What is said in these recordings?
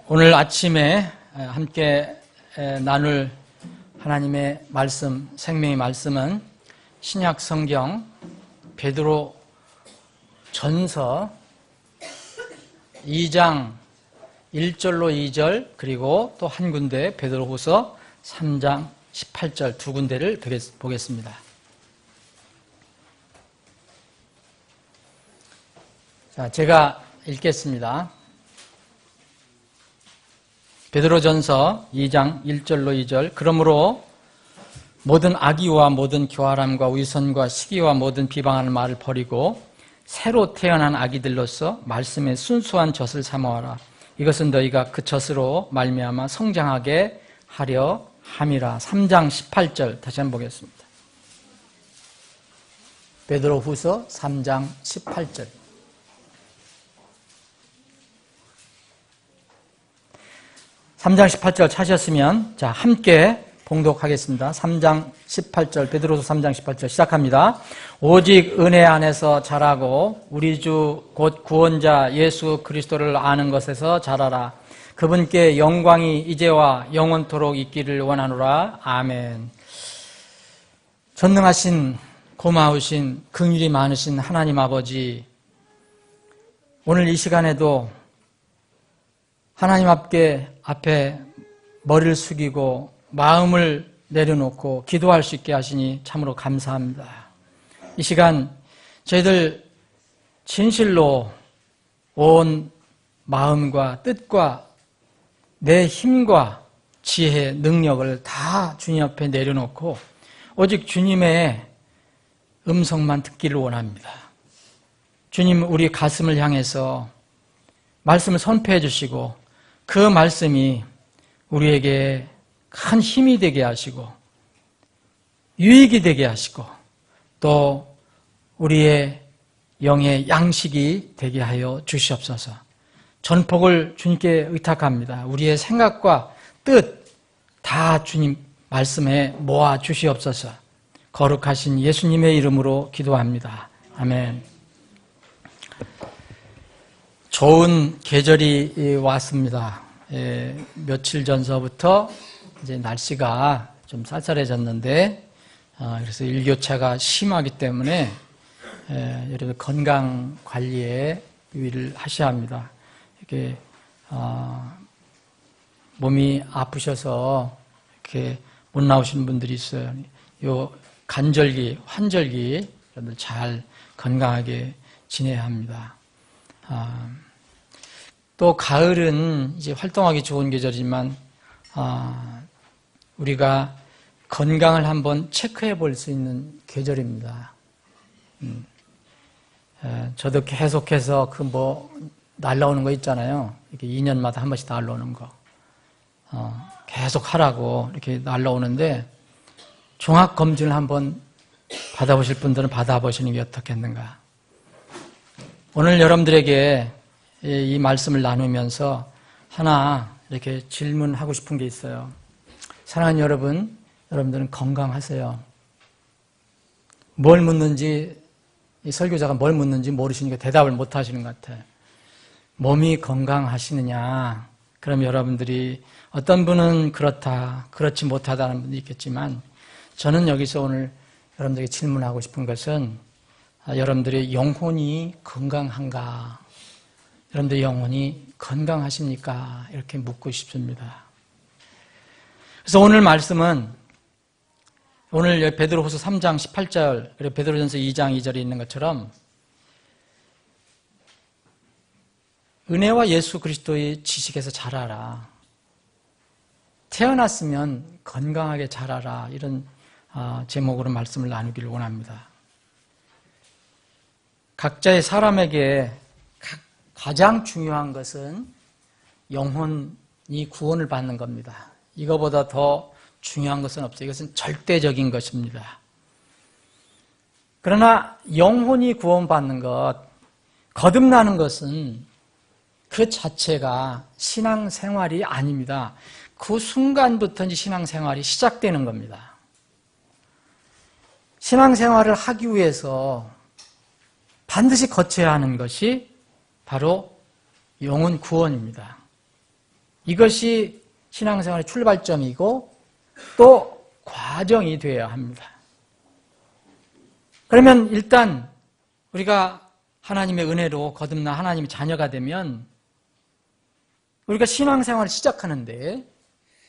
오늘 아침에 함께 나눌 하나님의 말씀, 생명의 말씀은 신약 성경 베드로 전서 2장 1절로 2절 그리고 또 한 군데 베드로 후서 3장 18절 두 군데를 보겠습니다. 자, 제가 읽겠습니다. 베드로전서 2장 1절로 2절 그러므로 모든 악의와 모든 교활함과 위선과 시기와 모든 비방하는 말을 버리고 새로 태어난 아기들로서 말씀의 순수한 젖을 삼아와라. 이것은 너희가 그 젖으로 말미암아 성장하게 하려 함이라. 3장 18절 다시 한번 보겠습니다. 베드로 후서 3장 18절. 3장 18절 찾으셨으면 자 함께 봉독하겠습니다. 3장 18절 베드로서 3장 18절 시작합니다. 오직 은혜 안에서 자라고 우리 주 곧 구원자 예수 그리스도를 아는 것에서 자라라. 그분께 영광이 이제와 영원토록 있기를 원하노라. 아멘. 전능하신 고마우신 긍휼이 많으신 하나님 아버지, 오늘 이 시간에도 하나님 앞에 머리를 숙이고 마음을 내려놓고 기도할 수 있게 하시니 참으로 감사합니다. 이 시간 저희들 진실로 온 마음과 뜻과 내 힘과 지혜, 능력을 다 주님 앞에 내려놓고 오직 주님의 음성만 듣기를 원합니다. 주님, 우리 가슴을 향해서 말씀을 선포해 주시고 그 말씀이 우리에게 큰 힘이 되게 하시고 유익이 되게 하시고 또 우리의 영의 양식이 되게 하여 주시옵소서. 전폭을 주님께 의탁합니다. 우리의 생각과 뜻 다 주님 말씀에 모아 주시옵소서. 거룩하신 예수님의 이름으로 기도합니다. 아멘. 좋은 계절이 왔습니다. 며칠 전서부터 이제 날씨가 좀 쌀쌀해졌는데, 그래서 일교차가 심하기 때문에 여러분 건강 관리에 유의를 하셔야 합니다. 이렇게 몸이 아프셔서 이렇게 못 나오시는 분들이 있어요. 요 간절기, 환절기 여러분들 잘 건강하게 지내야 합니다. 또 가을은 이제 활동하기 좋은 계절이지만 우리가 건강을 한번 체크해 볼 수 있는 계절입니다. 저도 계속해서 날라오는 거 있잖아요. 이렇게 2년마다 한 번씩 날라오는 거. 계속 하라고 이렇게 날라오는데 종합검진을 한번 받아보실 분들은 받아보시는 게 어떻겠는가. 오늘 여러분들에게 이 말씀을 나누면서 하나 이렇게 질문하고 싶은 게 있어요. 사랑하는 여러분, 여러분들은 건강하세요? 뭘 묻는지, 이 설교자가 뭘 묻는지 모르시니까 대답을 못 하시는 것 같아요. 몸이 건강하시느냐? 그럼 여러분들이 어떤 분은 그렇다, 그렇지 못하다는 분도 있겠지만 저는 여기서 오늘 여러분들에게 질문하고 싶은 것은 여러분들의 영혼이 건강한가? 여러분들의 영혼이 건강하십니까? 이렇게 묻고 싶습니다. 그래서 오늘 말씀은 오늘 베드로후서 3장 18절 그리고 베드로전서 2장 2절에 있는 것처럼 은혜와 예수 그리스도의 지식에서 자라라. 태어났으면 건강하게 자라라. 이런 제목으로 말씀을 나누기를 원합니다. 각자의 사람에게 가장 중요한 것은 영혼이 구원을 받는 겁니다. 이거보다 더 중요한 것은 없어요. 이것은 절대적인 것입니다. 그러나 영혼이 구원받는 것, 거듭나는 것은 그 자체가 신앙생활이 아닙니다. 그 순간부터 이제 신앙생활이 시작되는 겁니다. 신앙생활을 하기 위해서 반드시 거쳐야 하는 것이 바로 영혼 구원입니다. 이것이 신앙생활의 출발점이고 또 과정이 되어야 합니다. 그러면 일단 우리가 하나님의 은혜로 거듭나 하나님의 자녀가 되면 우리가 신앙생활을 시작하는데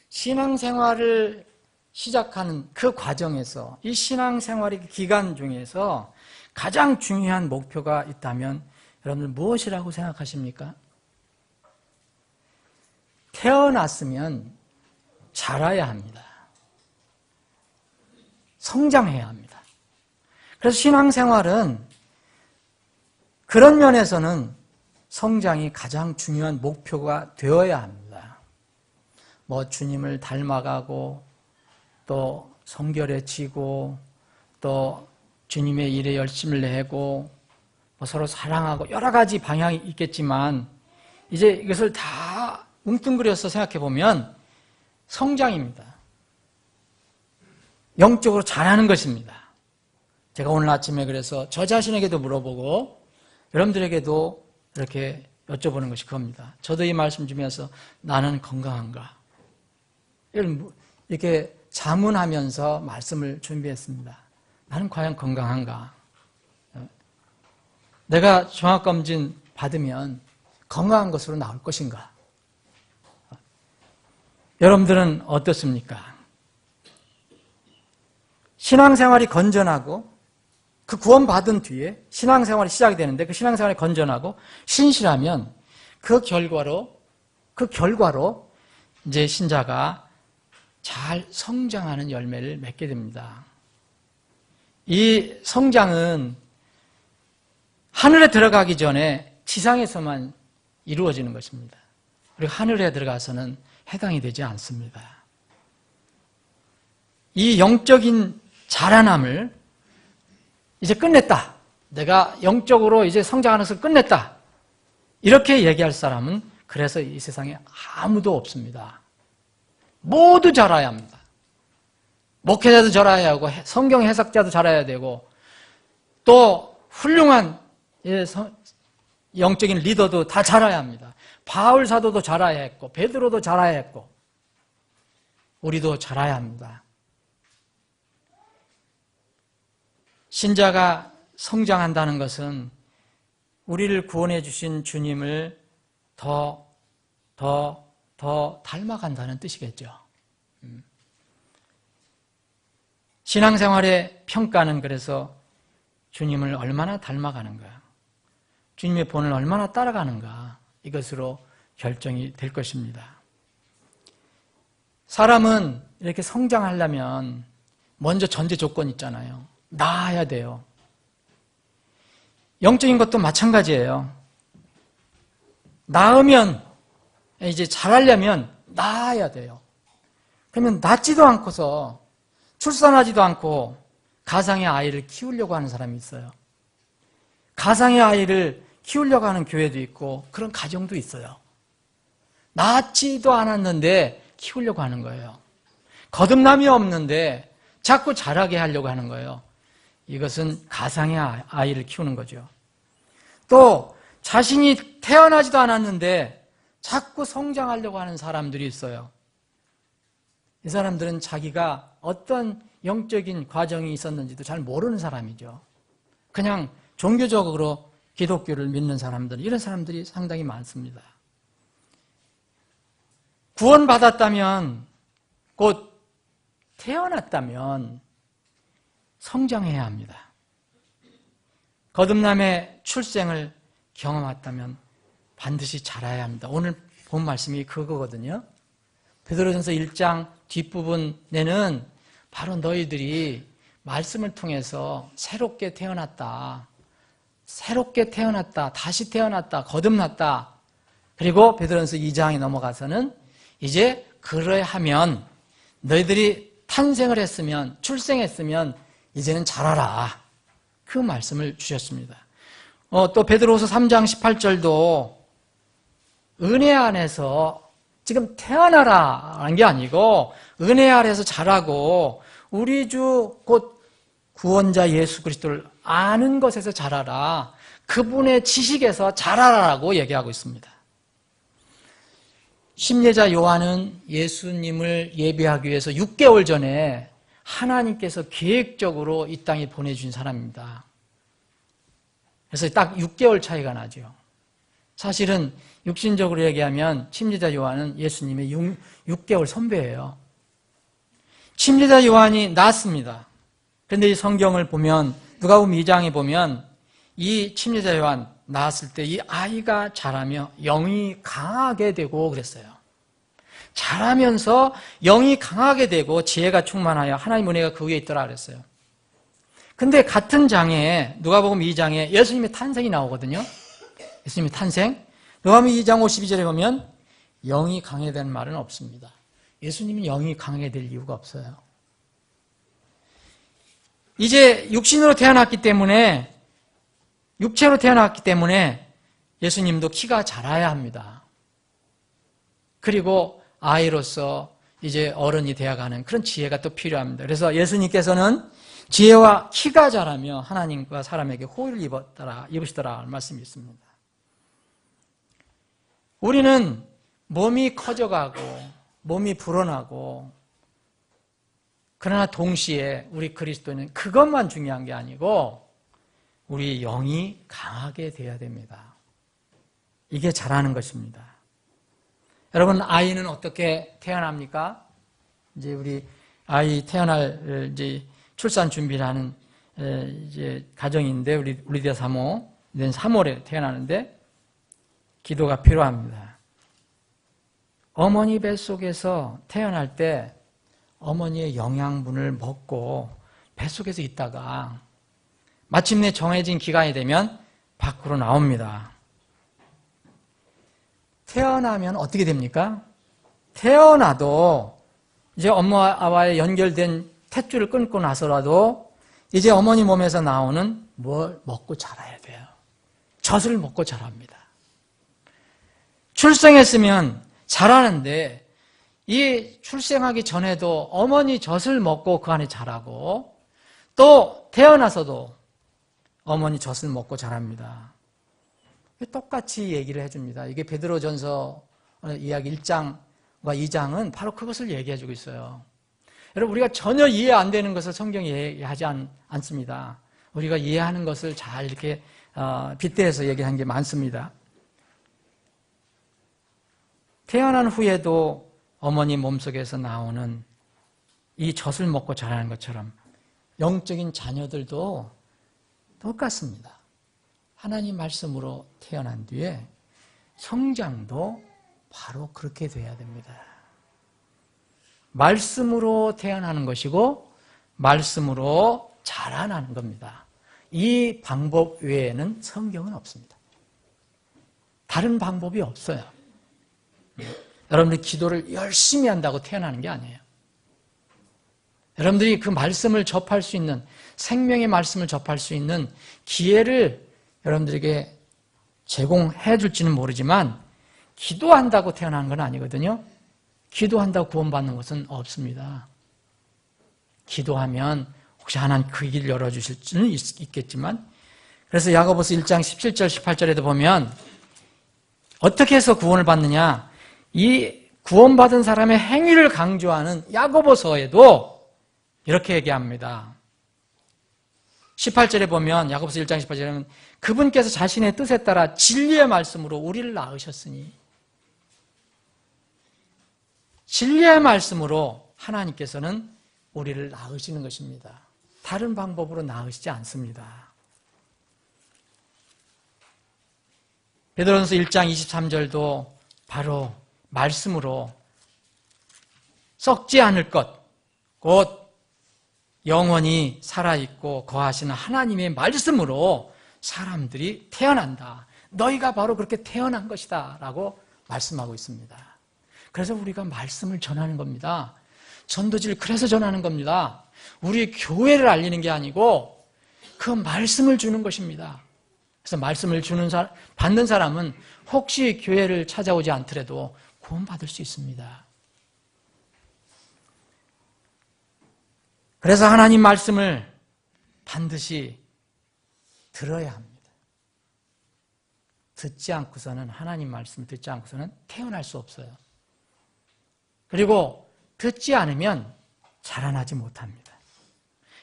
신앙생활을 시작하는 그 과정에서 이 신앙생활의 기간 중에서 가장 중요한 목표가 있다면 여러분들 무엇이라고 생각하십니까? 태어났으면 자라야 합니다. 성장해야 합니다. 그래서 신앙생활은 그런 면에서는 성장이 가장 중요한 목표가 되어야 합니다. 뭐 주님을 닮아가고 또 성결에 지고 또 주님의 일에 열심을 내고 뭐 서로 사랑하고 여러 가지 방향이 있겠지만 이제 이것을 다 뭉뚱그려서 생각해 보면 성장입니다. 영적으로 자라는 것입니다. 제가 오늘 아침에 그래서 저 자신에게도 물어보고 여러분들에게도 이렇게 여쭤보는 것이 그겁니다. 저도 이 말씀 주면서 나는 건강한가? 이렇게 자문하면서 말씀을 준비했습니다. 나는 과연 건강한가? 내가 종합검진 받으면 건강한 것으로 나올 것인가? 여러분들은 어떻습니까? 신앙생활이 건전하고 그 구원받은 뒤에 신앙생활이 시작이 되는데 그 신앙생활이 건전하고 신실하면 그 결과로 이제 신자가 잘 성장하는 열매를 맺게 됩니다. 이 성장은 하늘에 들어가기 전에 지상에서만 이루어지는 것입니다. 그리고 하늘에 들어가서는 해당이 되지 않습니다. 이 영적인 자라남을 이제 끝냈다. 내가 영적으로 이제 성장하면서 끝냈다. 이렇게 얘기할 사람은 그래서 이 세상에 아무도 없습니다. 모두 자라야 합니다. 목회자도 자라야 하고 성경 해석자도 자라야 되고 또 훌륭한 영적인 리더도 다 자라야 합니다. 바울 사도도 자라야 했고 베드로도 자라야 했고 우리도 자라야 합니다. 신자가 성장한다는 것은 우리를 구원해 주신 주님을 더 닮아간다는 뜻이겠죠. 신앙생활의 평가는 그래서 주님을 얼마나 닮아가는가, 주님의 본을 얼마나 따라가는가 이것으로 결정이 될 것입니다. 사람은 이렇게 성장하려면 먼저 전제 조건이 있잖아요. 낳아야 돼요. 영적인 것도 마찬가지예요. 낳으면 이제 자라려면 낳아야 돼요. 그러면 낳지도 않고서 출산하지도 않고 가상의 아이를 키우려고 하는 사람이 있어요. 가상의 아이를 키우려고 하는 교회도 있고 그런 가정도 있어요. 낳지도 않았는데 키우려고 하는 거예요. 거듭남이 없는데 자꾸 자라게 하려고 하는 거예요. 이것은 가상의 아이를 키우는 거죠. 또 자신이 태어나지도 않았는데 자꾸 성장하려고 하는 사람들이 있어요. 이 사람들은 자기가 어떤 영적인 과정이 있었는지도 잘 모르는 사람이죠. 그냥 종교적으로 기독교를 믿는 사람들, 이런 사람들이 상당히 많습니다. 구원받았다면, 곧 태어났다면 성장해야 합니다. 거듭남의 출생을 경험했다면 반드시 자라야 합니다. 오늘 본 말씀이 그거거든요. 베드로전서 1장 뒷부분에는 바로 너희들이 말씀을 통해서 새롭게 태어났다, 다시 태어났다, 거듭났다. 그리고 베드로전서 2장에 넘어가서는 이제 그러하면 너희들이 탄생을 했으면, 출생했으면 이제는 자라라. 그 말씀을 주셨습니다. 또 베드로후서 3장 18절도 은혜 안에서 지금 태어나라는 게 아니고 은혜 아래에서 자라고 우리 주 곧 구원자 예수 그리스도를 아는 것에서 자라라. 그분의 지식에서 자라라라고 얘기하고 있습니다. 심리자 요한은 예수님을 예배하기 위해서 6개월 전에 하나님께서 계획적으로 이 땅에 보내주신 사람입니다. 그래서 딱 6개월 차이가 나죠. 사실은 육신적으로 얘기하면 침례자 요한은 예수님의 6개월 선배예요. 침례자 요한이 낳았습니다. 그런데 이 성경을 보면 누가복음 2장에 보면 이 침례자 요한 낳았을 때 이 아이가 자라며 영이 강하게 되고 그랬어요. 자라면서 영이 강하게 되고 지혜가 충만하여 하나님 은혜가 그 위에 있더라 그랬어요. 근데 같은 장에 누가복음 2장에 예수님의 탄생이 나오거든요. 예수님의 탄생. 누가복음 2장 52절에 보면 영이 강해되는 말은 없습니다. 예수님은 영이 강해될 이유가 없어요. 이제 육신으로 태어났기 때문에 육체로 태어났기 때문에 예수님도 키가 자라야 합니다. 그리고 아이로서 이제 어른이 되어가는 그런 지혜가 또 필요합니다. 그래서 예수님께서는 지혜와 키가 자라며 하나님과 사람에게 호의를 입으시더라 말씀이 있습니다. 우리는 몸이 커져가고 몸이 불어나고 그러나 동시에 우리 그리스도인은 그것만 중요한 게 아니고 우리 영이 강하게 되어야 됩니다. 이게 자라는 것입니다. 여러분, 아이는 어떻게 태어납니까? 이제 우리 아이 태어날 이제 출산 준비를 하는 이제 가정인데 우리 대 사모 내년 3월에 태어나는데 기도가 필요합니다. 어머니 뱃속에서 태어날 때 어머니의 영양분을 먹고 뱃속에서 있다가 마침내 정해진 기간이 되면 밖으로 나옵니다. 태어나면 어떻게 됩니까? 태어나도 이제 엄마와의 연결된 탯줄을 끊고 나서라도 이제 어머니 몸에서 나오는 뭘 먹고 자라야 돼요. 젖을 먹고 자랍니다. 출생했으면 자라는데 이 출생하기 전에도 어머니 젖을 먹고 그 안에 자라고 또 태어나서도 어머니 젖을 먹고 자랍니다. 똑같이 얘기를 해줍니다. 이게 베드로전서 이야기 1장과 2장은 바로 그것을 얘기해주고 있어요. 여러분, 우리가 전혀 이해 안 되는 것을 성경이 얘기하지 않습니다. 우리가 이해하는 것을 잘 이렇게 빗대서 얘기한 게 많습니다. 태어난 후에도 어머니 몸속에서 나오는 이 젖을 먹고 자라는 것처럼 영적인 자녀들도 똑같습니다. 하나님 말씀으로 태어난 뒤에 성장도 바로 그렇게 돼야 됩니다. 말씀으로 태어나는 것이고 말씀으로 자라나는 겁니다. 이 방법 외에는 성경은 없습니다. 다른 방법이 없어요. 여러분들이 기도를 열심히 한다고 태어나는 게 아니에요. 여러분들이 그 말씀을 접할 수 있는, 생명의 말씀을 접할 수 있는 기회를 여러분들에게 제공해 줄지는 모르지만 기도한다고 태어나는 건 아니거든요. 기도한다고 구원받는 것은 없습니다. 기도하면 혹시 하나님 그 길을 열어주실 수는 있겠지만, 그래서 야고보서 1장 17절 18절에도 보면 어떻게 해서 구원을 받느냐, 이 구원받은 사람의 행위를 강조하는 야고보서에도 이렇게 얘기합니다. 18절에 보면 야고보서 1장 18절에 보면 그분께서 자신의 뜻에 따라 진리의 말씀으로 우리를 낳으셨으니, 진리의 말씀으로 하나님께서는 우리를 낳으시는 것입니다. 다른 방법으로 낳으시지 않습니다. 베드로전서 1장 23절도 바로 말씀으로 썩지 않을 것, 곧 영원히 살아있고 거하시는 하나님의 말씀으로 사람들이 태어난다. 너희가 바로 그렇게 태어난 것이다 라고 말씀하고 있습니다. 그래서 우리가 말씀을 전하는 겁니다. 전도지를 그래서 전하는 겁니다. 우리 교회를 알리는 게 아니고 그 말씀을 주는 것입니다. 그래서 말씀을 받는 사람은 혹시 교회를 찾아오지 않더라도 구원받을 수 있습니다. 그래서 하나님 말씀을 반드시 들어야 합니다. 듣지 않고서는, 하나님 말씀을 듣지 않고서는 태어날 수 없어요. 그리고 듣지 않으면 자라나지 못합니다.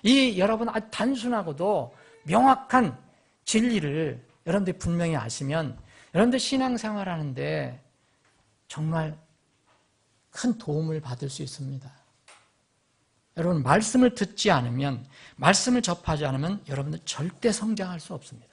이 여러분 아주 단순하고도 명확한 진리를 여러분들이 분명히 아시면 여러분들 신앙생활하는데 정말 큰 도움을 받을 수 있습니다. 여러분 말씀을 듣지 않으면, 말씀을 접하지 않으면 여러분들 절대 성장할 수 없습니다.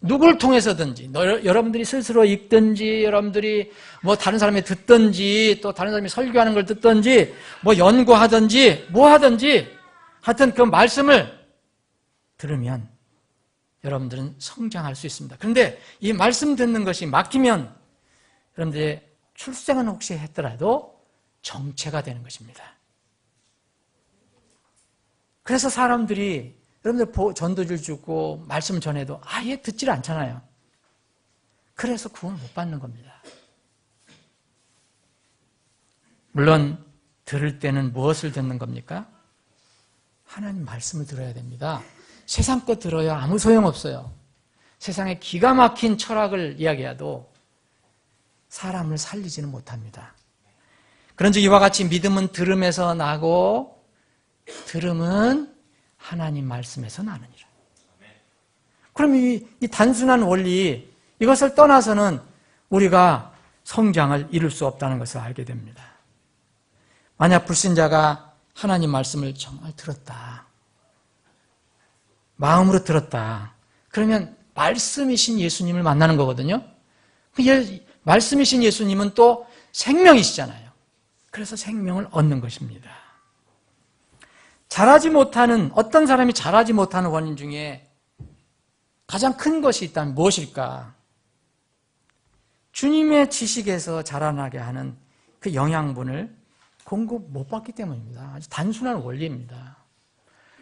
누굴 통해서든지, 여러분들이 스스로 읽든지, 여러분들이 뭐 다른 사람이 듣든지, 또 다른 사람이 설교하는 걸 듣든지, 뭐 연구하든지, 뭐 하든지, 하여튼 그 말씀을 들으면 여러분들은 성장할 수 있습니다. 그런데 이 말씀 듣는 것이 막히면 여러분들의 출생은 혹시 했더라도 정체가 되는 것입니다. 그래서 사람들이 여러분들 전도를 주고 말씀 전해도 아예 듣질 않잖아요. 그래서 구원을 못 받는 겁니다. 물론 들을 때는 무엇을 듣는 겁니까? 하나님 말씀을 들어야 됩니다. 세상 거 들어야 아무 소용없어요. 세상에 기가 막힌 철학을 이야기해도 사람을 살리지는 못합니다. 그런즉 이와 같이 믿음은 들음에서 나고 들음은 하나님 말씀에서 나느니라. 그럼 이 단순한 원리, 이것을 떠나서는 우리가 성장을 이룰 수 없다는 것을 알게 됩니다. 만약 불신자가 하나님 말씀을 정말 들었다, 마음으로 들었다, 그러면 말씀이신 예수님을 만나는 거거든요. 말씀이신 예수님은 또 생명이시잖아요. 그래서 생명을 얻는 것입니다. 잘하지 못하는, 어떤 사람이 잘하지 못하는 원인 중에 가장 큰 것이 있다면 무엇일까? 주님의 지식에서 자라나게 하는 그 영양분을 공급 못 받기 때문입니다. 아주 단순한 원리입니다.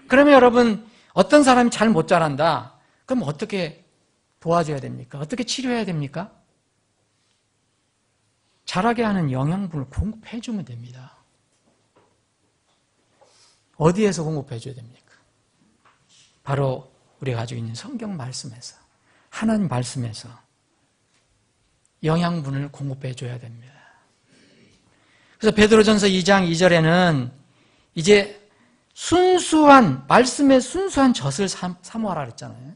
그러면 여러분, 어떤 사람이 잘 못 자란다, 그럼 어떻게 도와줘야 됩니까? 어떻게 치료해야 됩니까? 자라게 하는 영양분을 공급해주면 됩니다. 어디에서 공급해줘야 됩니까? 바로 우리가 가지고 있는 성경 말씀에서, 하나님 말씀에서 영양분을 공급해줘야 됩니다. 그래서 베드로전서 2장 2절에는 이제 순수한, 말씀의 순수한 젖을 사모하라 그랬잖아요.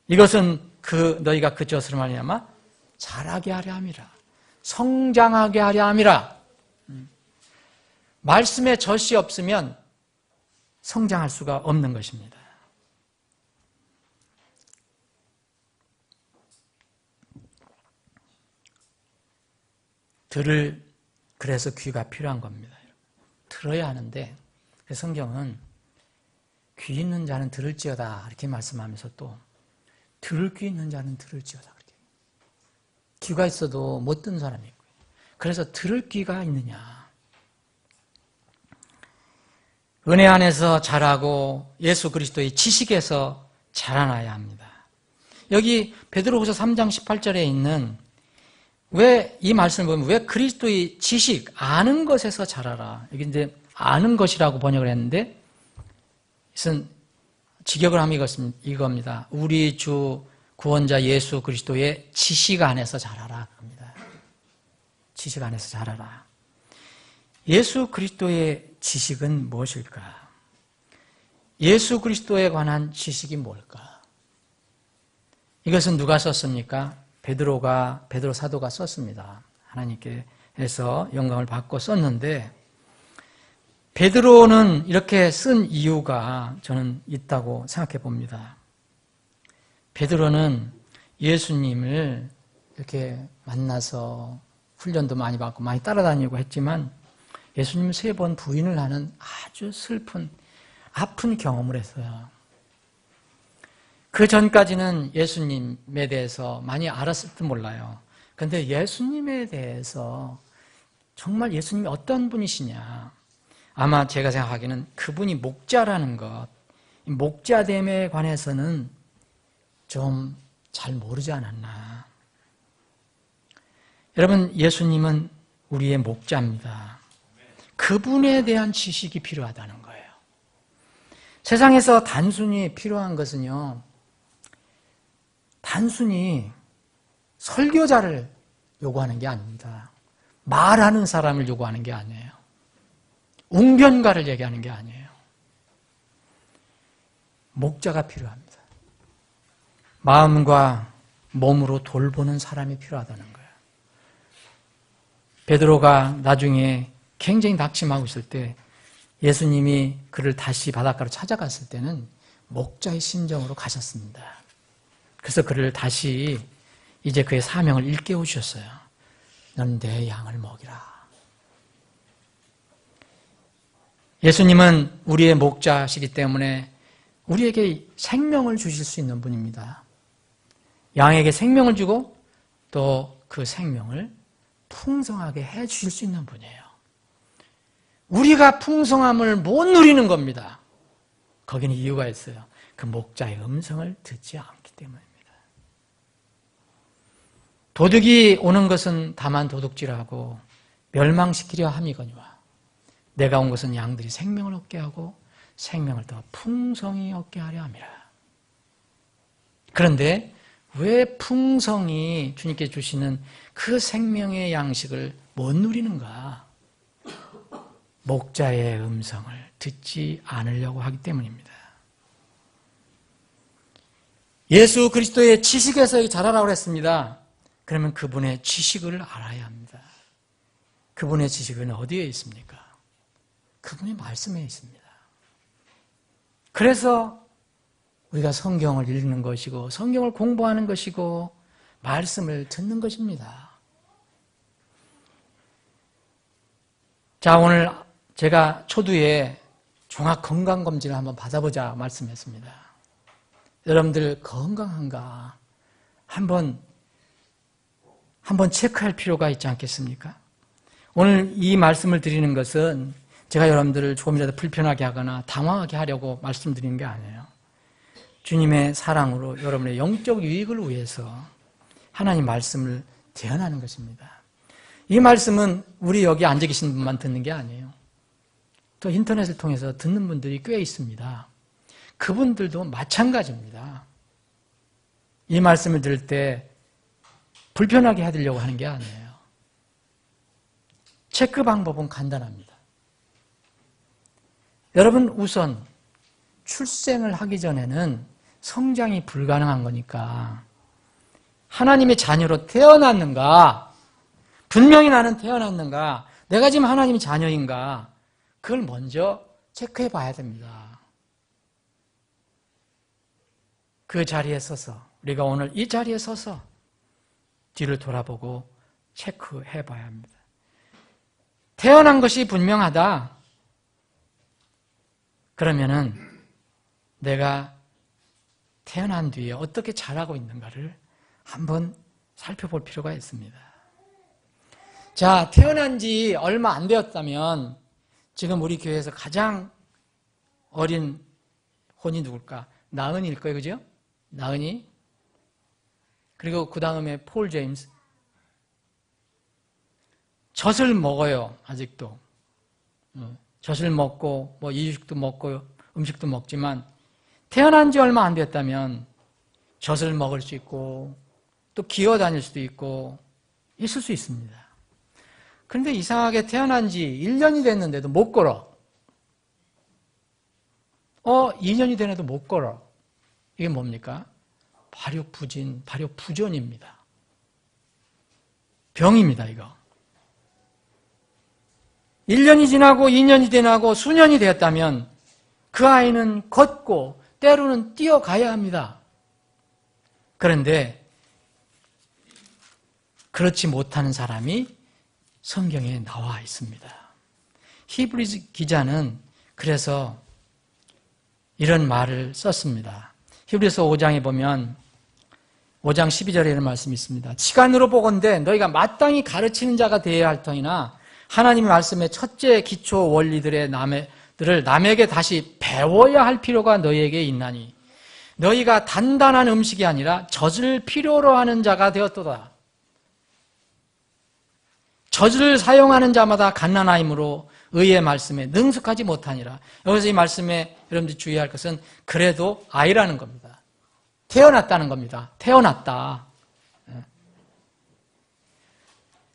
이것은 너희가 그 젖으로 말미암아 자라게 하려 함이라, 성장하게 하려 함이라. 말씀의 젖이 없으면 성장할 수가 없는 것입니다. 그래서 귀가 필요한 겁니다. 들어야 하는데, 성경은 귀 있는 자는 들을지어다 이렇게 말씀하면서 또 들을 귀 있는 자는 들을지어다 그렇게. 귀가 있어도 못 듣는 사람이 있고요. 그래서 들을 귀가 있느냐. 은혜 안에서 자라고 예수 그리스도의 지식에서 자라나야 합니다. 여기 베드로후서 3장 18절에 있는, 왜 이 말씀을 보면 왜 그리스도의 지식, 아는 것에서 자라라. 여기 이제 아는 것이라고 번역을 했는데, 이것은 직역을 하면 이겁니다. 우리 주 구원자 예수 그리스도의 지식 안에서 자라라 합니다. 지식 안에서 자라라. 예수 그리스도의 지식은 무엇일까? 예수 그리스도에 관한 지식이 뭘까? 이것은 누가 썼습니까? 베드로 사도가 썼습니다. 하나님께서 영광을 받고 썼는데, 베드로는 이렇게 쓴 이유가 저는 있다고 생각해 봅니다. 베드로는 예수님을 이렇게 만나서 훈련도 많이 받고 많이 따라다니고 했지만 예수님을 3번 부인을 하는 아주 슬픈, 아픈 경험을 했어요. 그 전까지는 예수님에 대해서 많이 알았을지 몰라요. 그런데 예수님에 대해서 정말 예수님이 어떤 분이시냐, 아마 제가 생각하기에는 그분이 목자라는 것, 목자됨에 관해서는 좀 잘 모르지 않았나. 여러분, 예수님은 우리의 목자입니다. 그분에 대한 지식이 필요하다는 거예요. 세상에서 단순히 필요한 것은요, 단순히 설교자를 요구하는 게 아닙니다. 말하는 사람을 요구하는 게 아니에요. 웅변가를 얘기하는 게 아니에요. 목자가 필요합니다. 마음과 몸으로 돌보는 사람이 필요하다는 거예요. 베드로가 나중에 굉장히 낙심하고 있을 때 예수님이 그를 다시 바닷가로 찾아갔을 때는 목자의 심정으로 가셨습니다. 그래서 그를 다시 이제 그의 사명을 일깨워 주셨어요. 너는 내 양을 먹이라. 예수님은 우리의 목자시기 때문에 우리에게 생명을 주실 수 있는 분입니다. 양에게 생명을 주고 또 그 생명을 풍성하게 해 주실 수 있는 분이에요. 우리가 풍성함을 못 누리는 겁니다. 거기는 이유가 있어요. 그 목자의 음성을 듣지 않기 때문입니다. 도둑이 오는 것은 다만 도둑질하고 멸망시키려 함이거니와 내가 온 것은 양들이 생명을 얻게 하고 생명을 더 풍성히 얻게 하려 함이라. 그런데 왜 풍성히 주님께 주시는 그 생명의 양식을 못 누리는가? 목자의 음성을 듣지 않으려고 하기 때문입니다. 예수 그리스도의 지식에서 자라라고 했습니다. 그러면 그분의 지식을 알아야 합니다. 그분의 지식은 어디에 있습니까? 그분의 말씀에 있습니다. 그래서 우리가 성경을 읽는 것이고 성경을 공부하는 것이고 말씀을 듣는 것입니다. 자, 오늘 제가 초두에 종합건강검진을 한번 받아보자 말씀했습니다. 여러분들 건강한가 한번 체크할 필요가 있지 않겠습니까? 오늘 이 말씀을 드리는 것은 제가 여러분들을 조금이라도 불편하게 하거나 당황하게 하려고 말씀드리는 게 아니에요. 주님의 사랑으로 여러분의 영적 유익을 위해서 하나님 말씀을 제안하는 것입니다. 이 말씀은 우리 여기 앉아 계신 분만 듣는 게 아니에요. 또 인터넷을 통해서 듣는 분들이 꽤 있습니다. 그분들도 마찬가지입니다. 이 말씀을 들을 때 불편하게 해드리려고 하는 게 아니에요. 체크 방법은 간단합니다. 여러분 우선 출생을 하기 전에는 성장이 불가능한 거니까 하나님의 자녀로 태어났는가, 분명히 나는 태어났는가, 내가 지금 하나님의 자녀인가, 그걸 먼저 체크해 봐야 됩니다. 그 자리에 서서, 우리가 오늘 이 자리에 서서 뒤를 돌아보고 체크해 봐야 합니다. 태어난 것이 분명하다. 그러면은 내가 태어난 뒤에 어떻게 자라고 있는가를 한번 살펴볼 필요가 있습니다. 자, 태어난 지 얼마 안 되었다면 지금 우리 교회에서 가장 어린 혼이 누굴까? 나은이일 거예요, 그죠? 나은이. 그리고 그 다음에 폴 제임스. 젖을 먹어요, 아직도. 젖을 먹고, 뭐 이유식도 먹고, 음식도 먹지만, 태어난 지 얼마 안 됐다면, 젖을 먹을 수 있고, 또 기어 다닐 수도 있고, 있을 수 있습니다. 그런데 이상하게 태어난 지 1년이 됐는데도 못 걸어. 2년이 되는데도 못 걸어. 이게 뭡니까? 발육부진, 발육부전입니다. 병입니다, 이거. 1년이 지나고 2년이 지나고 수년이 되었다면 그 아이는 걷고 때로는 뛰어가야 합니다. 그런데 그렇지 못하는 사람이 성경에 나와 있습니다. 히브리서 기자는 그래서 이런 말을 썼습니다. 히브리서 5장에 보면 5장 12절에 이런 말씀이 있습니다. 치간으로 보건대 너희가 마땅히 가르치는 자가 되어야 할 터이나 하나님의 말씀의 첫째 기초 원리들을 남에게 다시 배워야 할 필요가 너희에게 있나니 너희가 단단한 음식이 아니라 젖을 필요로 하는 자가 되었도다. 젖을 사용하는 자마다 갓난아임으로 의의 말씀에 능숙하지 못하니라. 여기서 이 말씀에 여러분들이 주의할 것은 그래도 아이라는 겁니다. 태어났다는 겁니다. 태어났다.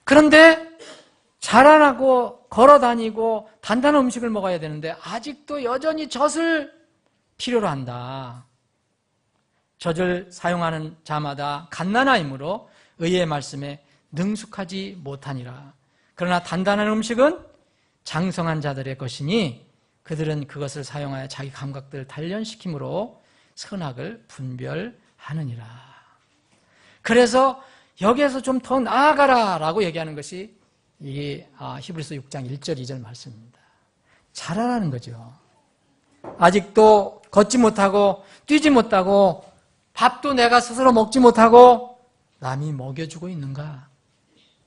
그런데 자라나고 걸어다니고 단단한 음식을 먹어야 되는데 아직도 여전히 젖을 필요로 한다. 젖을 사용하는 자마다 갓난아이므로 의의 말씀에 능숙하지 못하니라. 그러나 단단한 음식은 장성한 자들의 것이니 그들은 그것을 사용하여 자기 감각들을 단련시킴으로 선악을 분별하느니라. 그래서 여기에서 좀 더 나아가라 라고 얘기하는 것이 이 히브리서 6장 1절 2절 말씀입니다. 자라라는 거죠. 아직도 걷지 못하고 뛰지 못하고 밥도 내가 스스로 먹지 못하고 남이 먹여주고 있는가?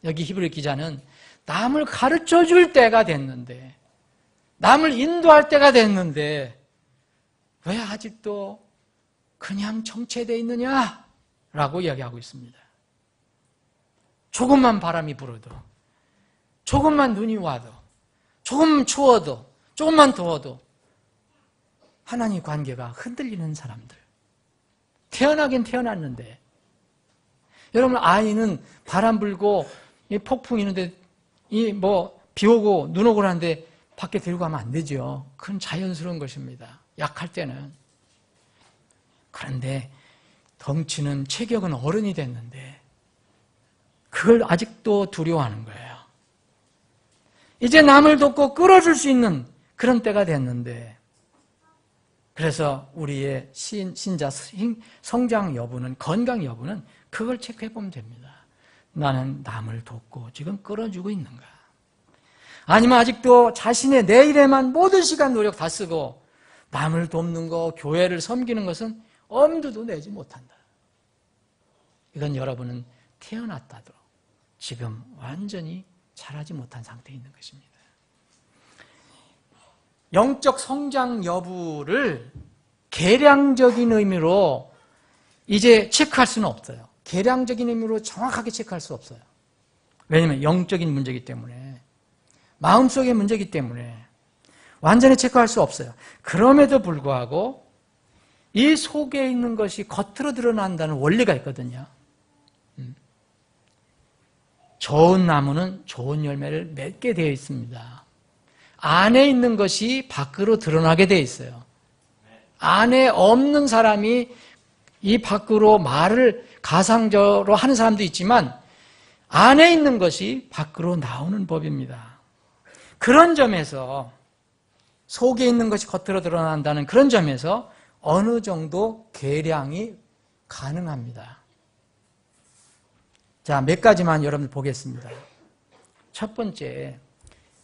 여기 히브리 기자는 남을 가르쳐줄 때가 됐는데, 남을 인도할 때가 됐는데 왜 아직도 그냥 정체되어 있느냐? 라고 이야기하고 있습니다. 조금만 바람이 불어도, 조금만 눈이 와도, 조금 추워도, 조금만 더워도 하나님 관계가 흔들리는 사람들. 태어나긴 태어났는데, 여러분 아이는 바람 불고 폭풍 있는데 비 오고 눈 오고 하는데 밖에 데리고 가면 안 되죠. 그건 자연스러운 것입니다. 약할 때는. 그런데 덩치는 체격은 어른이 됐는데 그걸 아직도 두려워하는 거예요. 이제 남을 돕고 끌어줄 수 있는 그런 때가 됐는데, 그래서 우리의 신자 성장 여부는, 건강 여부는 그걸 체크해 보면 됩니다. 나는 남을 돕고 지금 끌어주고 있는가? 아니면 아직도 자신의 내일에만 모든 시간 노력 다 쓰고 남을 돕는 거, 교회를 섬기는 것은 엄두도 내지 못한다. 이건 여러분은 태어났다도 지금 완전히 자라지 못한 상태에 있는 것입니다. 영적 성장 여부를 계량적인 의미로 이제 체크할 수는 없어요. 계량적인 의미로 정확하게 체크할 수 없어요. 왜냐하면 영적인 문제이기 때문에, 마음속의 문제이기 때문에 완전히 체크할 수 없어요. 그럼에도 불구하고 이 속에 있는 것이 겉으로 드러난다는 원리가 있거든요. 좋은 나무는 좋은 열매를 맺게 되어 있습니다. 안에 있는 것이 밖으로 드러나게 되어 있어요. 안에 없는 사람이 이 밖으로 말을 가상적으로 하는 사람도 있지만 안에 있는 것이 밖으로 나오는 법입니다. 그런 점에서, 속에 있는 것이 겉으로 드러난다는 그런 점에서 어느 정도 계량이 가능합니다. 자, 몇 가지만 여러분들 보겠습니다. 첫 번째,